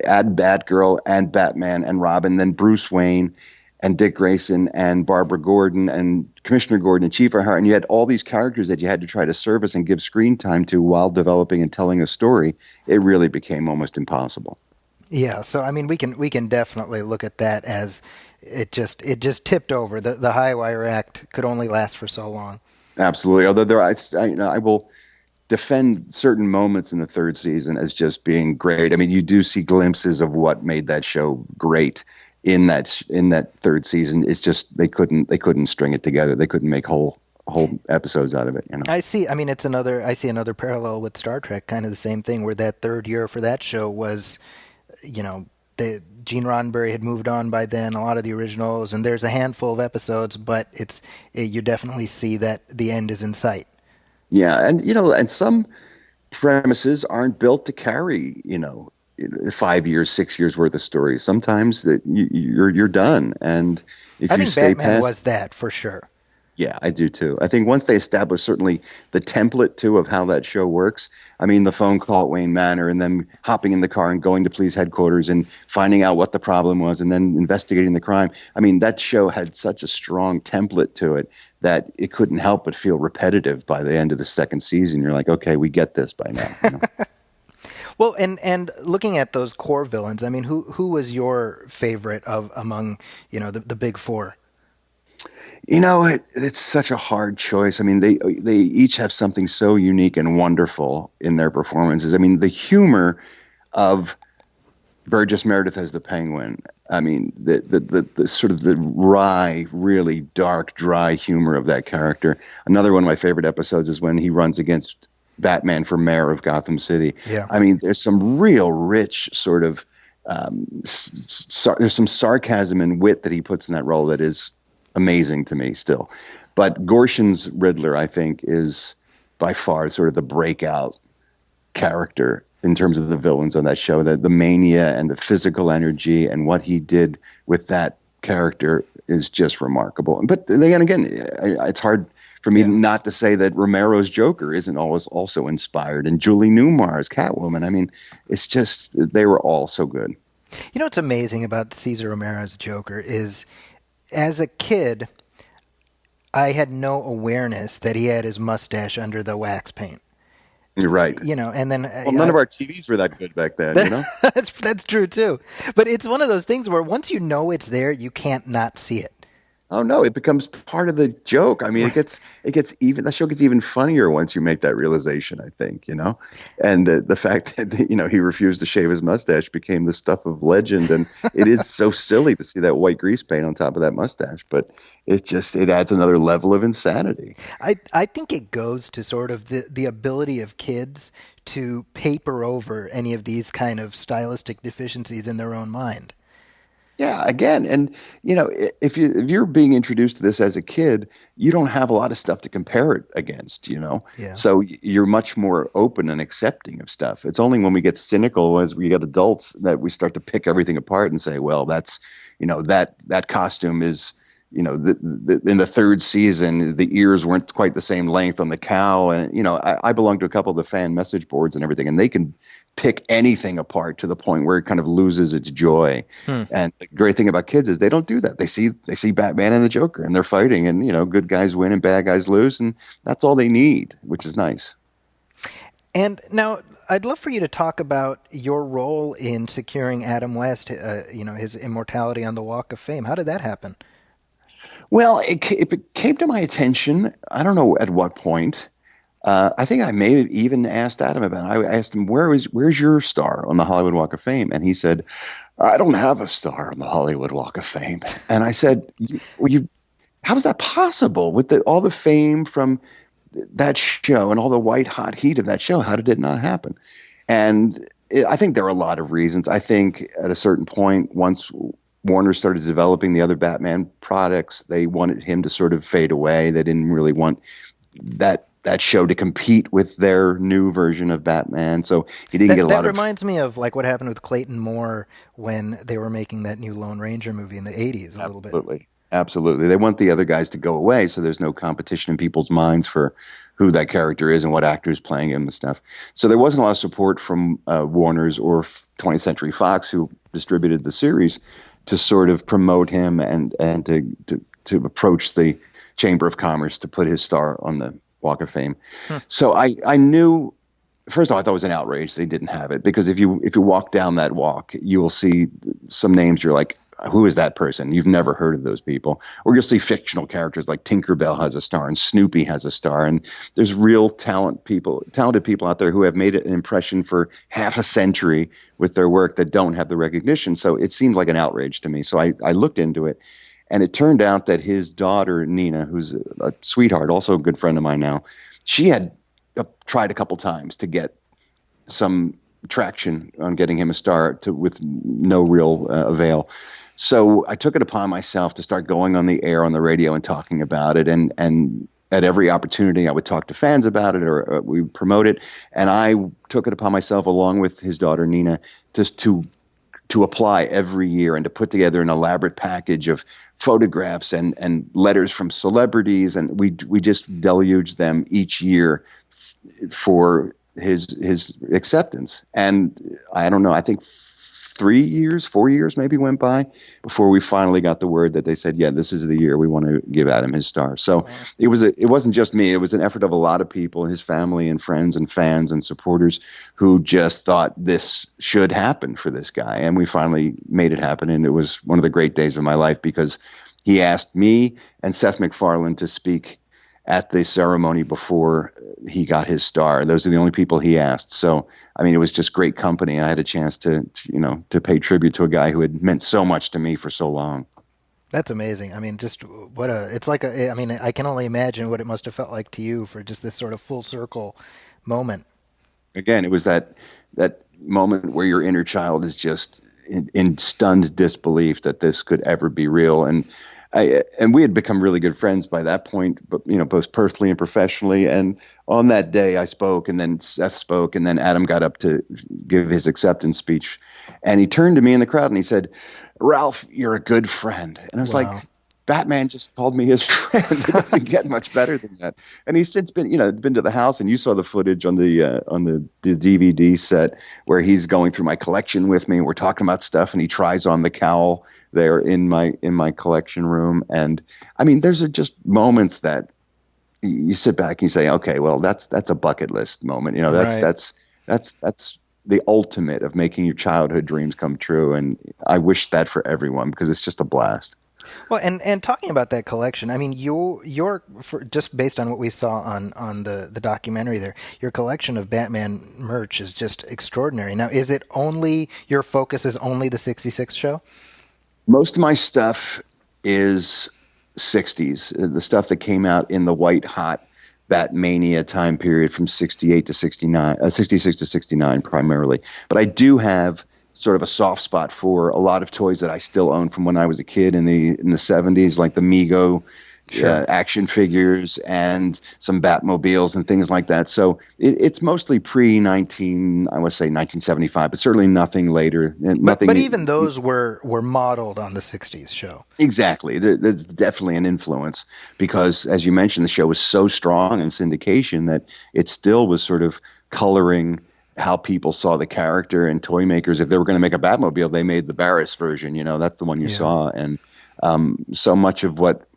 add Batgirl and Batman and Robin, then Bruce Wayne and Dick Grayson and Barbara Gordon and Commissioner Gordon and Chief O'Hara. And you had all these characters that you had to try to service and give screen time to while developing and telling a story. It really became almost impossible. Yeah. So, I mean, we can definitely look at that as it just tipped over. The high wire act could only last for so long. Absolutely. Although I will defend certain moments in the third season as just being great. I mean, you do see glimpses of what made that show great in that third season. It's just they couldn't string it together. They couldn't make whole episodes out of it. I see another parallel with Star Trek, kind of the same thing, where that third year for that show was, Gene Roddenberry had moved on by then, a lot of the originals, and there's a handful of episodes, but you definitely see that the end is in sight. Yeah, and some premises aren't built to carry, 5 years, 6 years worth of stories. Sometimes that you're done, and if I think Batman was that for sure. Yeah, I do too. I think once they establish certainly the template too of how that show works. I mean, the phone call at Wayne Manor, and then hopping in the car and going to police headquarters and finding out what the problem was, and then investigating the crime. I mean, that show had such a strong template to it that it couldn't help but feel repetitive by the end of the second season. You're like, okay, we get this by now. Well, and looking at those core villains, I mean, who was your favorite among the big four? It's such a hard choice. I mean, they each have something so unique and wonderful in their performances. I mean, the humor of Burgess Meredith as the Penguin. I mean, the sort of the wry, really dark, dry humor of that character. Another one of my favorite episodes is when he runs against Batman for mayor of Gotham City. Yeah. I mean, there's some real rich sort of there's some sarcasm and wit that he puts in that role that is amazing to me still. But Gorshin's Riddler, I think, is by far sort of the breakout character in terms of the villains on that show. The mania and the physical energy and what he did with that character is just remarkable. But then again, it's hard for me not to say that Romero's Joker isn't always also inspired, and Julie Newmar's Catwoman. I mean, it's just they were all so good. What's amazing about Cesar Romero's Joker is, as a kid, I had no awareness that he had his mustache under the wax paint. You're right. And then Well, none of our TVs were that good back then, that's true too. But it's one of those things where once you know it's there, you can't not see it. Oh no, it becomes part of the joke. I mean, that show gets even funnier once you make that realization, I think, and the fact that, he refused to shave his mustache became the stuff of legend. And it is so silly to see that white grease paint on top of that mustache, but it adds another level of insanity. I think it goes to sort of the ability of kids to paper over any of these kind of stylistic deficiencies in their own mind. Yeah, again, and if you're being introduced to this as a kid, you don't have a lot of stuff to compare it against, Yeah. So you're much more open and accepting of stuff. It's only when we get cynical as we get adults that we start to pick everything apart and say, well, that's that costume is in the third season, the ears weren't quite the same length on the cow, and I belong to a couple of the fan message boards and everything, and they can pick anything apart to the point where it kind of loses its joy. And the great thing about kids is they don't do that. They see Batman and the Joker and they're fighting, and good guys win and bad guys lose, and that's all they need, which is nice. And now I'd love for you to talk about your role in securing Adam West, his immortality on the Walk of Fame. How did that happen? Well, it came to my attention, I don't know at what point. I think I may have even asked Adam about it. I asked him, where's your star on the Hollywood Walk of Fame? And he said, I don't have a star on the Hollywood Walk of Fame. And I said, how is that possible with all the fame from that show and all the white hot heat of that show? How did it not happen? And I think there are a lot of reasons. I think at a certain point, once Warner started developing the other Batman products, they wanted him to sort of fade away. They didn't really want that show to compete with their new version of Batman. So he didn't get a lot of... That reminds me of like what happened with Clayton Moore when they were making that new Lone Ranger movie in the 80s a little bit. Absolutely. They want the other guys to go away so there's no competition in people's minds for who that character is and what actor is playing him and stuff. So there wasn't a lot of support from Warner's or 20th Century Fox, who distributed the series, to sort of promote him and to approach the Chamber of Commerce to put his star on the Walk of Fame. So I knew, first of all, I thought it was an outrage that he didn't have it, because if you walk down that walk, you will see some names you're like, who is that person? You've never heard of those people. Or you'll see fictional characters like Tinkerbell has a star and Snoopy has a star. And there's real talented people out there who have made an impression for half a century with their work that don't have the recognition. So it seemed like an outrage to me. So I looked into it. And it turned out that his daughter, Nina, who's a sweetheart, also a good friend of mine now, she had tried a couple times to get some traction on getting him a star with no real avail. So I took it upon myself to start going on the air on the radio and talking about it. And at every opportunity, I would talk to fans about it, or we would promote it. And I took it upon myself, along with his daughter, Nina, just to apply every year and to put together an elaborate package of photographs and letters from celebrities. And we just deluged them each year for his acceptance. And I don't know, I think 4 years maybe went by before we finally got the word that they said, yeah, this is the year we want to give Adam his star. So it wasn't just me. It was an effort of a lot of people, his family and friends and fans and supporters, who just thought this should happen for this guy. And we finally made it happen. And it was one of the great days of my life, because he asked me and Seth MacFarlane to speak at the ceremony before he got his star. Those are the only people he asked. So, I mean, it was just great company. I had a chance to pay tribute to a guy who had meant so much to me for so long. That's amazing. I mean, just I can only imagine what it must have felt like to you for just this sort of full circle moment. Again, it was that moment where your inner child is just in stunned disbelief that this could ever be real. And we had become really good friends by that point, but both personally and professionally. And on that day, I spoke, and then Seth spoke, and then Adam got up to give his acceptance speech, and he turned to me in the crowd and he said, "Ralph, you're a good friend." And I was like, Batman just called me his friend. It doesn't get much better than that. And he's since been to the house, and you saw the footage on the DVD set where he's going through my collection with me. We're talking about stuff, and he tries on the cowl there in my collection room. And I mean, there's just moments that you sit back and you say, okay, well, that's a bucket list moment. That's the ultimate of making your childhood dreams come true. And I wish that for everyone, because it's just a blast. Well, and talking about that collection, I mean, your just based on what we saw on the documentary there, your collection of Batman merch is just extraordinary. Now, is it only your focus is only the 66 show? Most of my stuff is 60s, the stuff that came out in the white hot Batmania time period from 68 to 69, 66 to 69 primarily. But I do have sort of a soft spot for a lot of toys that I still own from when I was a kid in the 70s, like the Mego action figures and some Batmobiles and things like that. So it's mostly I would say 1975, but certainly nothing later. But even those were modeled on the 60s show. Exactly. There's definitely an influence because, as you mentioned, the show was so strong in syndication that it still was sort of coloring how people saw the character, and toy makers, if they were going to make a Batmobile, they made the Barris version. That's the one you saw. And so much of what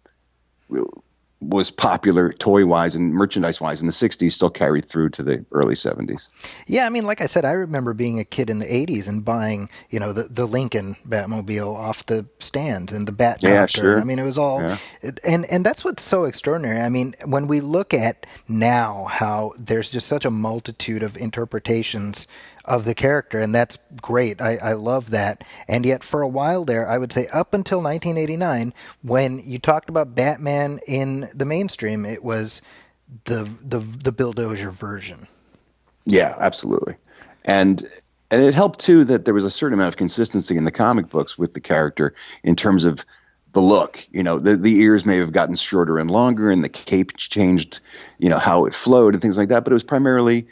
was popular toy-wise and merchandise-wise in the 60s still carried through to the early 70s. Yeah, I mean, like I said, I remember being a kid in the 80s and buying, the Lincoln Batmobile off the stands and the Batcopter. Yeah, sure. I mean, it was all... Yeah. And that's what's so extraordinary. I mean, when we look at now how there's just such a multitude of interpretations of the character, and that's great. I love that. And yet for a while there, I would say up until 1989, when you talked about Batman in the mainstream, it was the Bill Dozier version. Yeah, absolutely. And it helped too that there was a certain amount of consistency in the comic books with the character in terms of the look. The ears may have gotten shorter and longer, and the cape changed, how it flowed and things like that, but it was primarily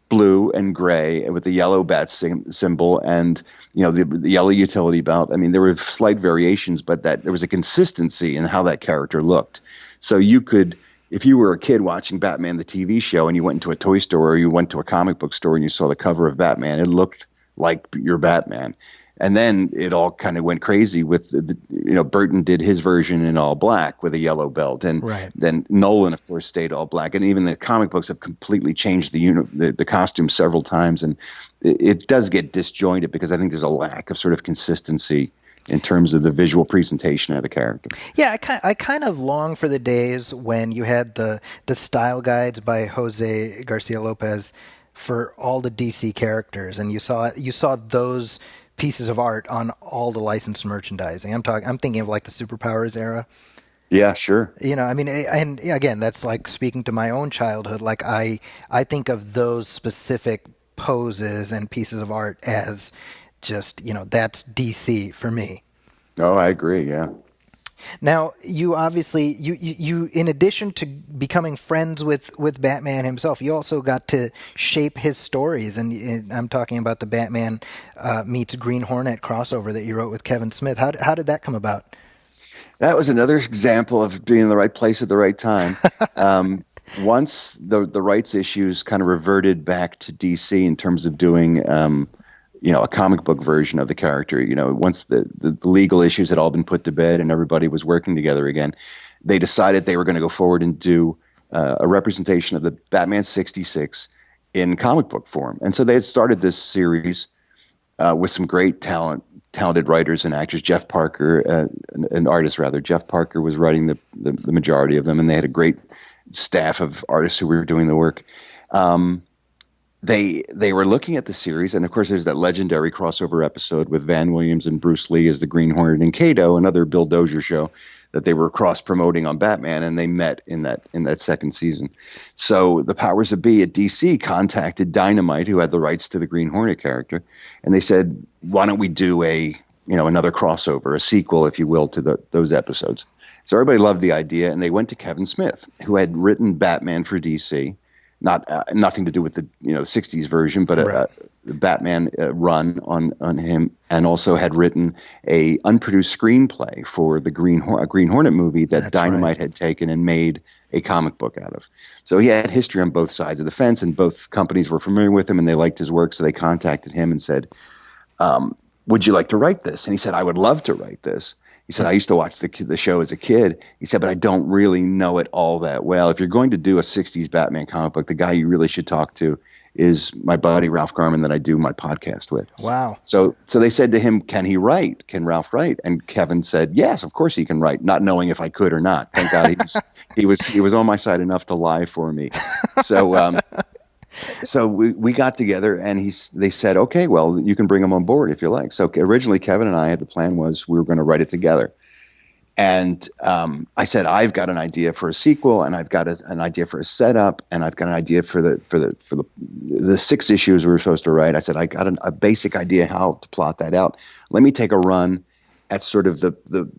blue and gray with the yellow bat symbol and the yellow utility belt. I mean, there were slight variations, but that there was a consistency in how that character looked. So you could, if you were a kid watching Batman the TV show and you went into a toy store or you went to a comic book store and you saw the cover of Batman, it looked like your Batman. And then it all kind of went crazy with, Burton did his version in all black with a yellow belt. And then Nolan, of course, stayed all black. And even the comic books have completely changed the costume several times. And it does get disjointed because I think there's a lack of sort of consistency in terms of the visual presentation of the character. Yeah, I kind of long for the days when you had the style guides by Jose Garcia Lopez for all the DC characters. And you saw those pieces of art on all the licensed merchandising. I'm thinking of like the Superpowers era. Yeah, sure. I mean, and again, that's like speaking to my own childhood. Like I think of those specific poses and pieces of art as just, that's DC for me. Oh, I agree. Yeah. Now, you obviously, you in addition to becoming friends with Batman himself, you also got to shape his stories. And I'm talking about the Batman meets Green Hornet crossover that you wrote with Kevin Smith. How did that come about? That was another example of being in the right place at the right time. Once the rights issues kind of reverted back to DC in terms of doing a comic book version of the character, once the legal issues had all been put to bed and everybody was working together again, they decided they were going to go forward and do a representation of the Batman 66 in comic book form. And so they had started this series with some great talented writers and actors. Jeff Parker, an artist rather, Jeff Parker was writing the majority of them, and they had a great staff of artists who were doing the work. They were looking at the series, and of course there's that legendary crossover episode with Van Williams and Bruce Lee as the Green Hornet and Kato, another Bill Dozier show that they were cross-promoting on Batman, and they met in that second season. So the powers that be at DC contacted Dynamite, who had the rights to the Green Hornet character, and they said, why don't we do another crossover, a sequel, if you will, to those episodes. So everybody loved the idea, and they went to Kevin Smith, who had written Batman for DC, nothing to do with the 60s version, but Right. a Batman run on him, and also had written a unproduced screenplay for the Green Hornet movie that That's Dynamite right. had taken and made a comic book out of. So he had history on both sides of the fence, and both companies were familiar with him and they liked his work. So they contacted him and said, would you like to write this? And he said, I would love to write this. He said, I used to watch the show as a kid. He said, but I don't really know it all that well. If you're going to do a 60s Batman comic book, the guy you really should talk to is my buddy Ralph Garman that I do my podcast with. Wow. So they said to him, can he write? Can Ralph write? And Kevin said, yes, of course he can write, not knowing if I could or not. Thank God he was on my side enough to lie for me. So we got together, and they said, okay, well, you can bring him on board if you like. So originally Kevin and I had, the plan was we were going to write it together. And I said, I've got an idea for a sequel, and I've got an idea for a setup, and I've got an idea for the 6 issues we were supposed to write. I said, I got a basic idea how to plot that out. Let me take a run at sort of the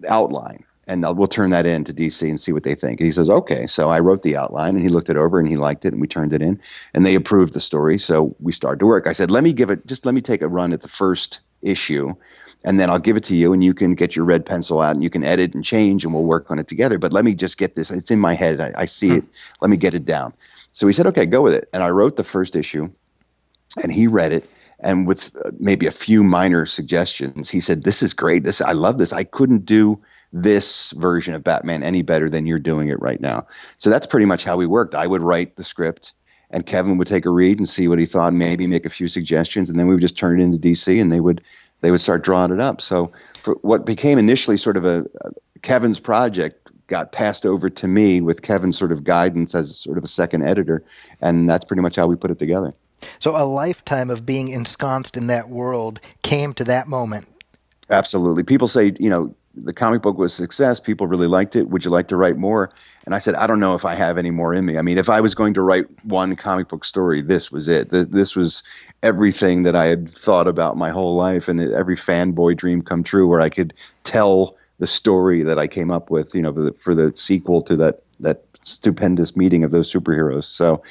outline, and we'll turn that in to DC and see what they think. And he says, okay. So I wrote the outline, and he looked it over, and he liked it, and we turned it in, and they approved the story. So we started to work. I said, let me take a run at the first issue, and then I'll give it to you, and you can get your red pencil out, and you can edit and change, and we'll work on it together. But let me just get this. It's in my head. I see it. Let me get it down. So he said, okay, go with it. And I wrote the first issue, and he read it. And with maybe a few minor suggestions, he said, this is great. I love this. I couldn't do this version of Batman any better than you're doing it right now. So that's pretty much how we worked. I would write the script, and Kevin would take a read and see what he thought, maybe make a few suggestions, and then we would just turn it into DC, and they would start drawing it up. So for what became initially sort of a Kevin's project got passed over to me with Kevin's sort of guidance as sort of a second editor, and that's pretty much how we put it together. So a lifetime of being ensconced in that world came to that moment. Absolutely. People say, the comic book was a success. People really liked it. Would you like to write more? And I said, I don't know if I have any more in me. I mean, if I was going to write one comic book story, this was it. This was everything that I had thought about my whole life, and every fanboy dream come true, where I could tell the story that I came up with, for the sequel to that stupendous meeting of those superheroes. So,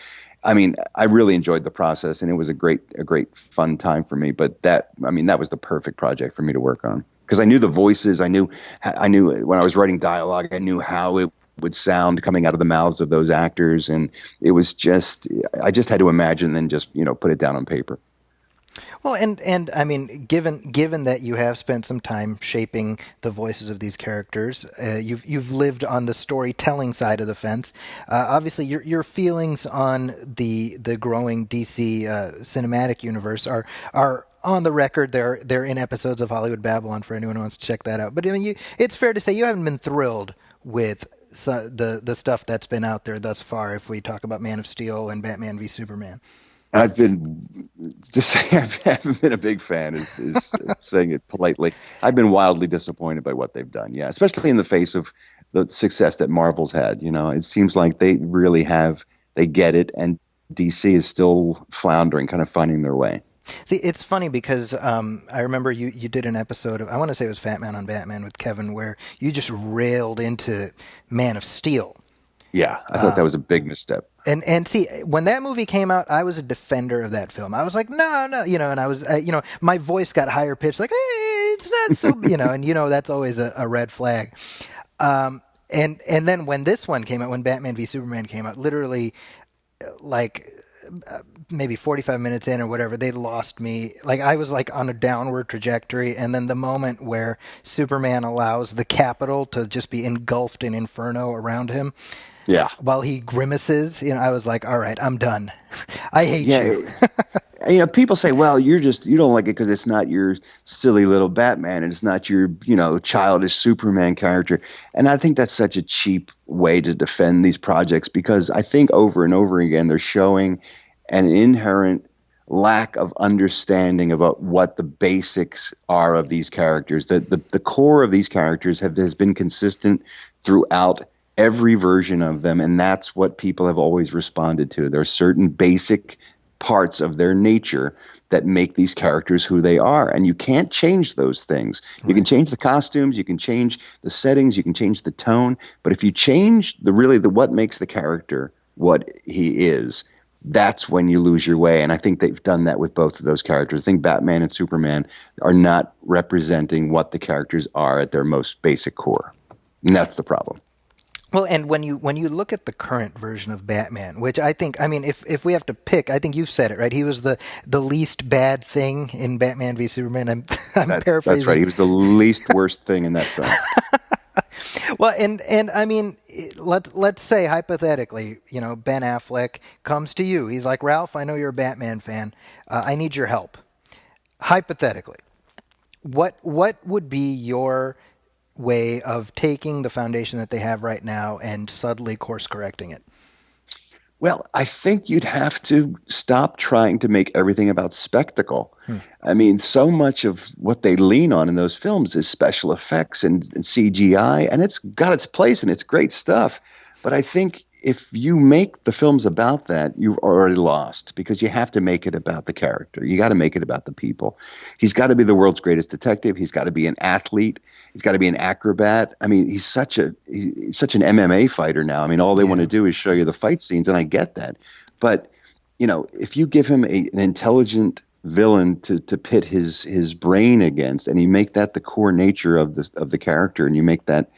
I mean, I really enjoyed the process, and it was a great fun time for me. But that was the perfect project for me to work on, because I knew the voices. I knew when I was writing dialogue, I knew how it would sound coming out of the mouths of those actors, and it was I just had to imagine and just put it down on paper. Well, and I mean, given that you have spent some time shaping the voices of these characters, you've lived on the storytelling side of the fence. Obviously, your feelings on the growing DC cinematic universe are on the record. They're in episodes of Hollywood Babylon for anyone who wants to check that out. But I mean, it's fair to say you haven't been thrilled with the stuff that's been out there thus far. If we talk about Man of Steel and Batman v Superman. I've been just saying I haven't been a big fan is saying it politely. I've been wildly disappointed by what they've done. Yeah, especially in the face of the success that Marvel's had. It seems like they really they get it, and DC is still floundering, kind of finding their way. See, it's funny because I remember you did an episode of, I want to say it was Fat Man on Batman with Kevin, where you just railed into Man of Steel. Yeah, I thought that was a big misstep. And see, when that movie came out, I was a defender of that film. I was like, no, and I was, my voice got higher pitched, like, hey, it's not so, and that's always a red flag. And then when this one came out, when Batman v Superman came out, literally, maybe 45 minutes in or whatever, they lost me. Like, I was like on a downward trajectory, and then the moment where Superman allows the Capitol to just be engulfed in inferno around him, yeah, while he grimaces, I was like, all right, I'm done. I hate you. People say, well, you don't like it because it's not your silly little Batman, and it's not your, childish Superman character. And I think that's such a cheap way to defend these projects, because I think over and over again, they're showing an inherent lack of understanding about what the basics are of these characters. The core of these characters has been consistent throughout every version of them, and that's what people have always responded to. There are certain basic parts of their nature that make these characters who they are, and you can't change those things. Right. You can change the costumes, you can change the settings, you can change the tone, but if you change what makes the character what he is, that's when you lose your way. And I think they've done that with both of those characters. I think Batman and Superman are not representing what the characters are at their most basic core. And that's the problem. Well, and when you look at the current version of Batman, which I think, I mean, if we have to pick, I think you've said it, right? He was the least bad thing in Batman v Superman. I'm paraphrasing. That's right. He was the least worst thing in that film. Well, and I mean, let's say hypothetically, Ben Affleck comes to you. He's like, Ralph, I know you're a Batman fan. I need your help. Hypothetically, what would be your way of taking the foundation that they have right now and subtly course correcting it? Well, I think you'd have to stop trying to make everything about spectacle. I mean, so much of what they lean on in those films is special effects and CGI, and it's got its place and it's great stuff. But I think if you make the films about that, you've already lost, because you have to make it about the character. You got to make it about the people. He's got to be the world's greatest detective. He's got to be an athlete. He's got to be an acrobat. I mean, he's such an MMA fighter now. I mean, all they want to do is show you the fight scenes, and I get that. But, if you give him an intelligent villain to pit his brain against, and you make that the core nature of the character, and you make that,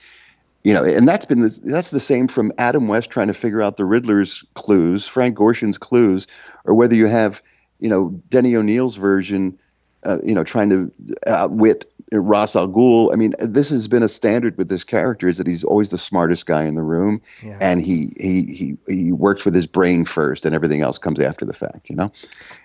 and that's the same from Adam West trying to figure out the Riddler's clues, Frank Gorshin's clues, or whether you have, Denny O'Neil's version, trying to outwit Ra's al Ghul. I mean, this has been a standard with this character, is that he's always the smartest guy in the room, and he works with his brain first, and everything else comes after the fact.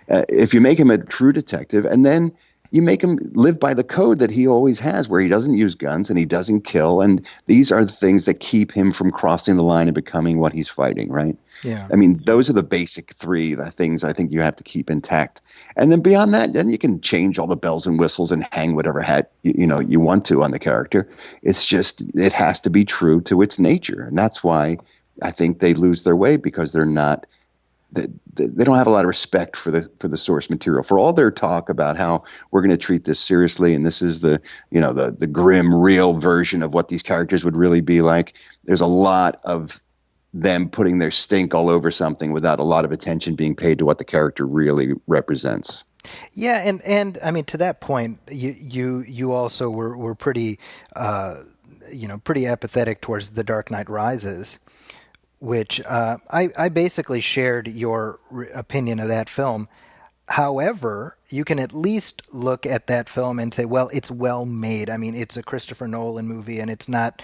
If you make him a true detective, and then you make him live by the code that he always has, where he doesn't use guns and he doesn't kill, and these are the things that keep him from crossing the line and becoming what he's fighting, right? Yeah. I mean, those are the basic three things I think you have to keep intact. And then beyond that, then you can change all the bells and whistles and hang whatever hat you want to on the character. It's just, it has to be true to its nature, and that's why I think they lose their way, because they're not. They don't have a lot of respect for the source material. For all their talk about how we're going to treat this seriously, and this is the grim, real version of what these characters would really be like, there's a lot of them putting their stink all over something without a lot of attention being paid to what the character really represents. Yeah, and I mean, to that point, you also were pretty pretty apathetic towards The Dark Knight Rises, which I basically shared your opinion of that film. However, you can at least look at that film and say, well, it's well made. I mean, it's a Christopher Nolan movie, and it's not,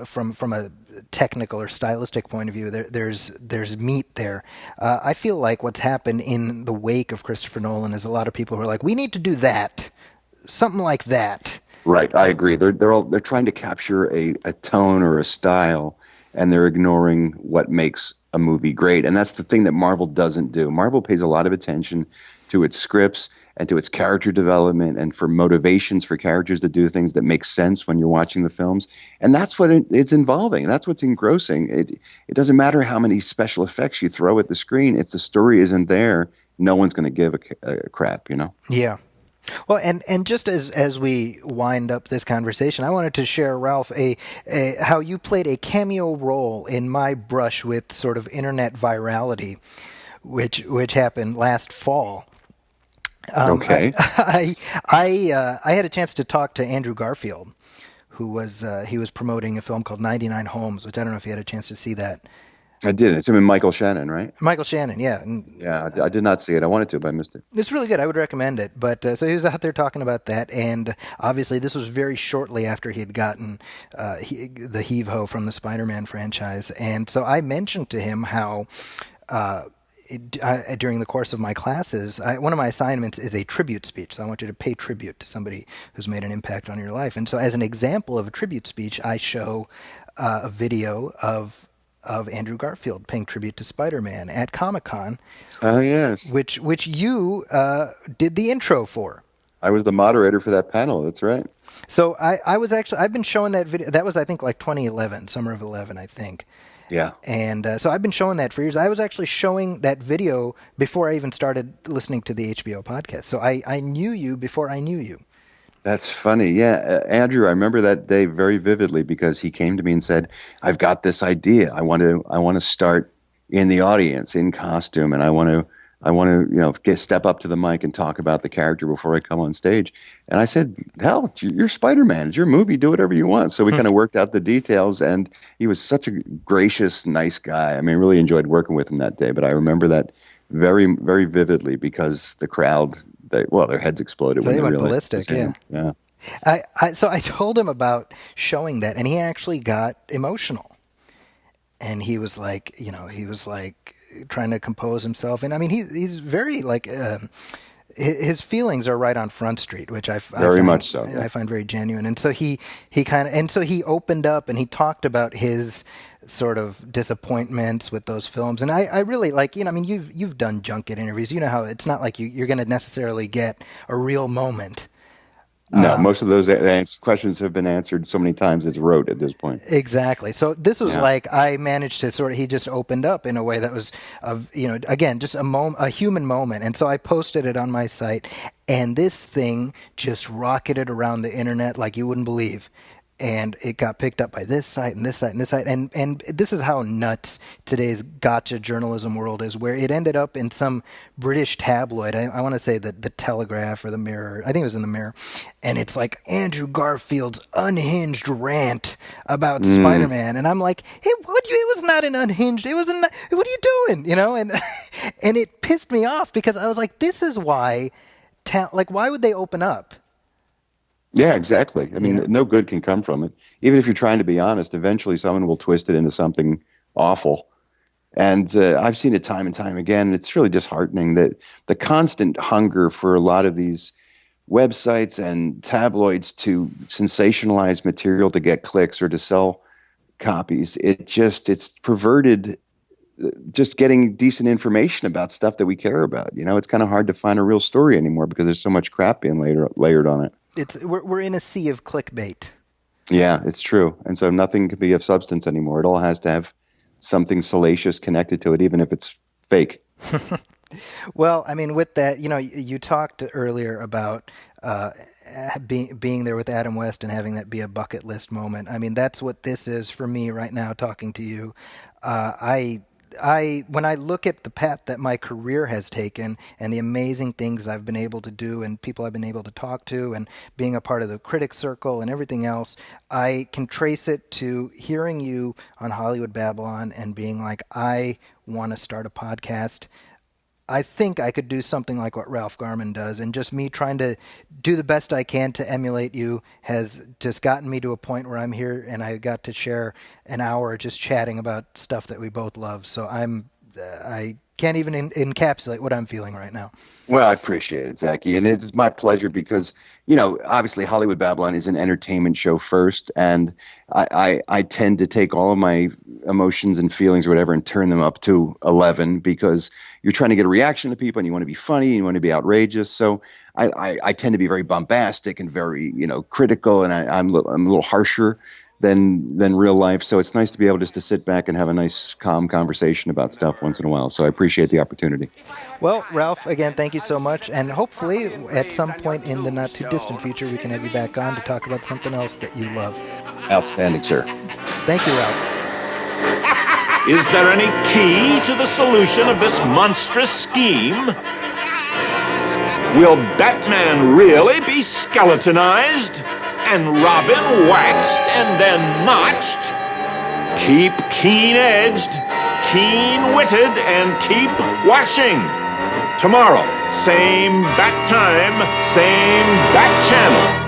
from a technical or stylistic point of view, there's meat there. I feel like what's happened in the wake of Christopher Nolan is a lot of people who are like, we need to do that, something like that. Right, I agree. They're trying to capture a tone or a style, and they're ignoring what makes a movie great. And that's the thing that Marvel doesn't do. Marvel pays a lot of attention to its scripts and to its character development, and for motivations for characters to do things that make sense when you're watching the films. And that's what it's involving. That's what's engrossing. It doesn't matter how many special effects you throw at the screen. If the story isn't there, no one's going to give a crap, Yeah. Well, and just as we wind up this conversation, I wanted to share, Ralph, how you played a cameo role in my brush with sort of internet virality, which happened last fall. Okay. I had a chance to talk to Andrew Garfield, who was promoting a film called 99 Homes, which I don't know if you had a chance to see that. I did. It's him and Michael Shannon, right? Michael Shannon, yeah. Yeah, I did not see it. I wanted to, but I missed it. It's really good. I would recommend it. But so he was out there talking about that, and obviously this was very shortly after he had gotten the heave-ho from the Spider-Man franchise. And so I mentioned to him how during the course of my classes, one of my assignments is a tribute speech. So I want you to pay tribute to somebody who's made an impact on your life. And so as an example of a tribute speech, I show a video of Andrew Garfield paying tribute to Spider-Man at Comic-Con. Oh, yes. Which you did the intro for. I was the moderator for that panel. That's right. So I've been showing that video. That was, I think, like 2011, summer of 11, I think. Yeah. And so I've been showing that for years. I was actually showing that video before I even started listening to the HBO podcast. So I knew you before I knew you. That's funny. Yeah. Andrew, I remember that day very vividly, because he came to me and said, I've got this idea. I want to start in the audience in costume, and I want to step up to the mic and talk about the character before I come on stage. And I said, hell, you're Spider-Man. It's your movie. Do whatever you want. So we kind of worked out the details, and he was such a gracious, nice guy. I mean, I really enjoyed working with him that day, but I remember that very, very vividly because the crowd, their heads exploded so when they went realized ballistic. Yeah. So I told him about showing that, and he actually got emotional. And he was like, trying to compose himself. And I mean, he's very like, his feelings are right on Front Street, which I find, much so. Yeah. I find very genuine. And so he opened up and he talked about his sort of disappointments with those films. And I really like, I mean, you've done junket interviews. You know how it's not like you're going to necessarily get a real moment. No, most of those questions have been answered so many times it's rote at this point. Exactly. So this was like I managed to he just opened up in a way that was, again, just a human moment. And so I posted it on my site, and this thing just rocketed around the internet like you wouldn't believe. And it got picked up by this site and this site and this site. And this is how nuts today's gotcha journalism world is, where it ended up in some British tabloid. I want to say the Telegraph or the Mirror. I think it was in the Mirror. And it's like Andrew Garfield's unhinged rant about Spider-Man. And I'm like, it was not an unhinged. What are you doing? And and it pissed me off because I was like, this is why, why would they open up? Yeah, exactly. I mean, no good can come from it. Even if you're trying to be honest, eventually someone will twist it into something awful. And I've seen it time and time again. It's really disheartening that the constant hunger for a lot of these websites and tabloids to sensationalize material to get clicks or to sell copies, it's perverted just getting decent information about stuff that we care about. It's kind of hard to find a real story anymore because there's so much crap being layered on it. We're in a sea of clickbait. Yeah, it's true. And so nothing can be of substance anymore. It all has to have something salacious connected to it, even if it's fake. Well, I mean, with that, you talked earlier about being there with Adam West and having that be a bucket list moment. I mean, that's what this is for me right now, talking to you. When I look at the path that my career has taken and the amazing things I've been able to do and people I've been able to talk to and being a part of the critics circle and everything else, I can trace it to hearing you on Hollywood Babylon and being like, I want to start a podcast. I think I could do something like what Ralph Garman does, and just me trying to do the best I can to emulate you has just gotten me to a point where I'm here and I got to share an hour just chatting about stuff that we both love. So I can't even encapsulate what I'm feeling right now. Well, I appreciate it, Zachy, and it's my pleasure because, obviously Hollywood Babylon is an entertainment show first, and I tend to take all of my emotions and feelings or whatever and turn them up to 11 because you're trying to get a reaction to people and you want to be funny and you want to be outrageous. So I tend to be very bombastic and very, critical, and I'm a little harsher than real life. So it's nice to be able just to sit back and have a nice, calm conversation about stuff once in a while. So I appreciate the opportunity. Well, Ralph, again, thank you so much. And hopefully at some point in the not too distant future, we can have you back on to talk about something else that you love. Outstanding, sir. Thank you, Ralph. Is there any key to the solution of this monstrous scheme? Will Batman really be skeletonized? And Robin waxed and then notched? Keep keen-edged, keen-witted, and keep watching. Tomorrow, same bat time, same bat channel.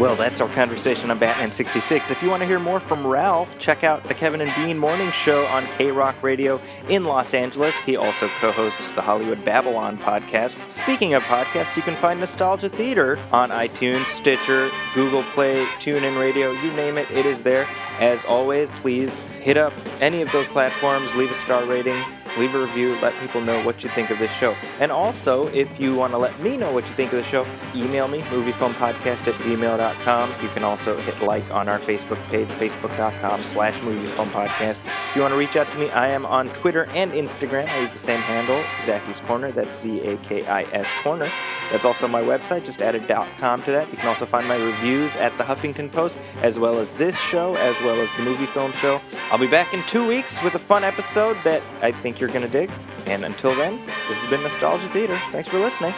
Well, that's our conversation on Batman 66. If you want to hear more from Ralph, check out the Kevin and Bean Morning Show on K-Rock Radio in Los Angeles. He also co-hosts the Hollywood Babylon podcast. Speaking of podcasts, you can find Nostalgia Theater on iTunes, Stitcher, Google Play, TuneIn Radio, you name it, it is there. As always, please hit up any of those platforms, leave a star rating, leave a review, let people know what you think of this show. And also, if you want to let me know what you think of the show, email me, moviefilmpodcast@gmail.com. You can also hit like on our Facebook page, facebook.com/moviefilmpodcast. If you want to reach out to me, I am on Twitter and Instagram. I use the same handle, Zacky's Corner. That's ZAKIS Corner. That's also my website. Just add a .com to that. You can also find my reviews at the Huffington Post, as well as this show, as well as the Movie Film Show. I'll be back in 2 weeks with a fun episode that I think you're going to dig. And until then, this has been Nostalgia Theater. Thanks for listening.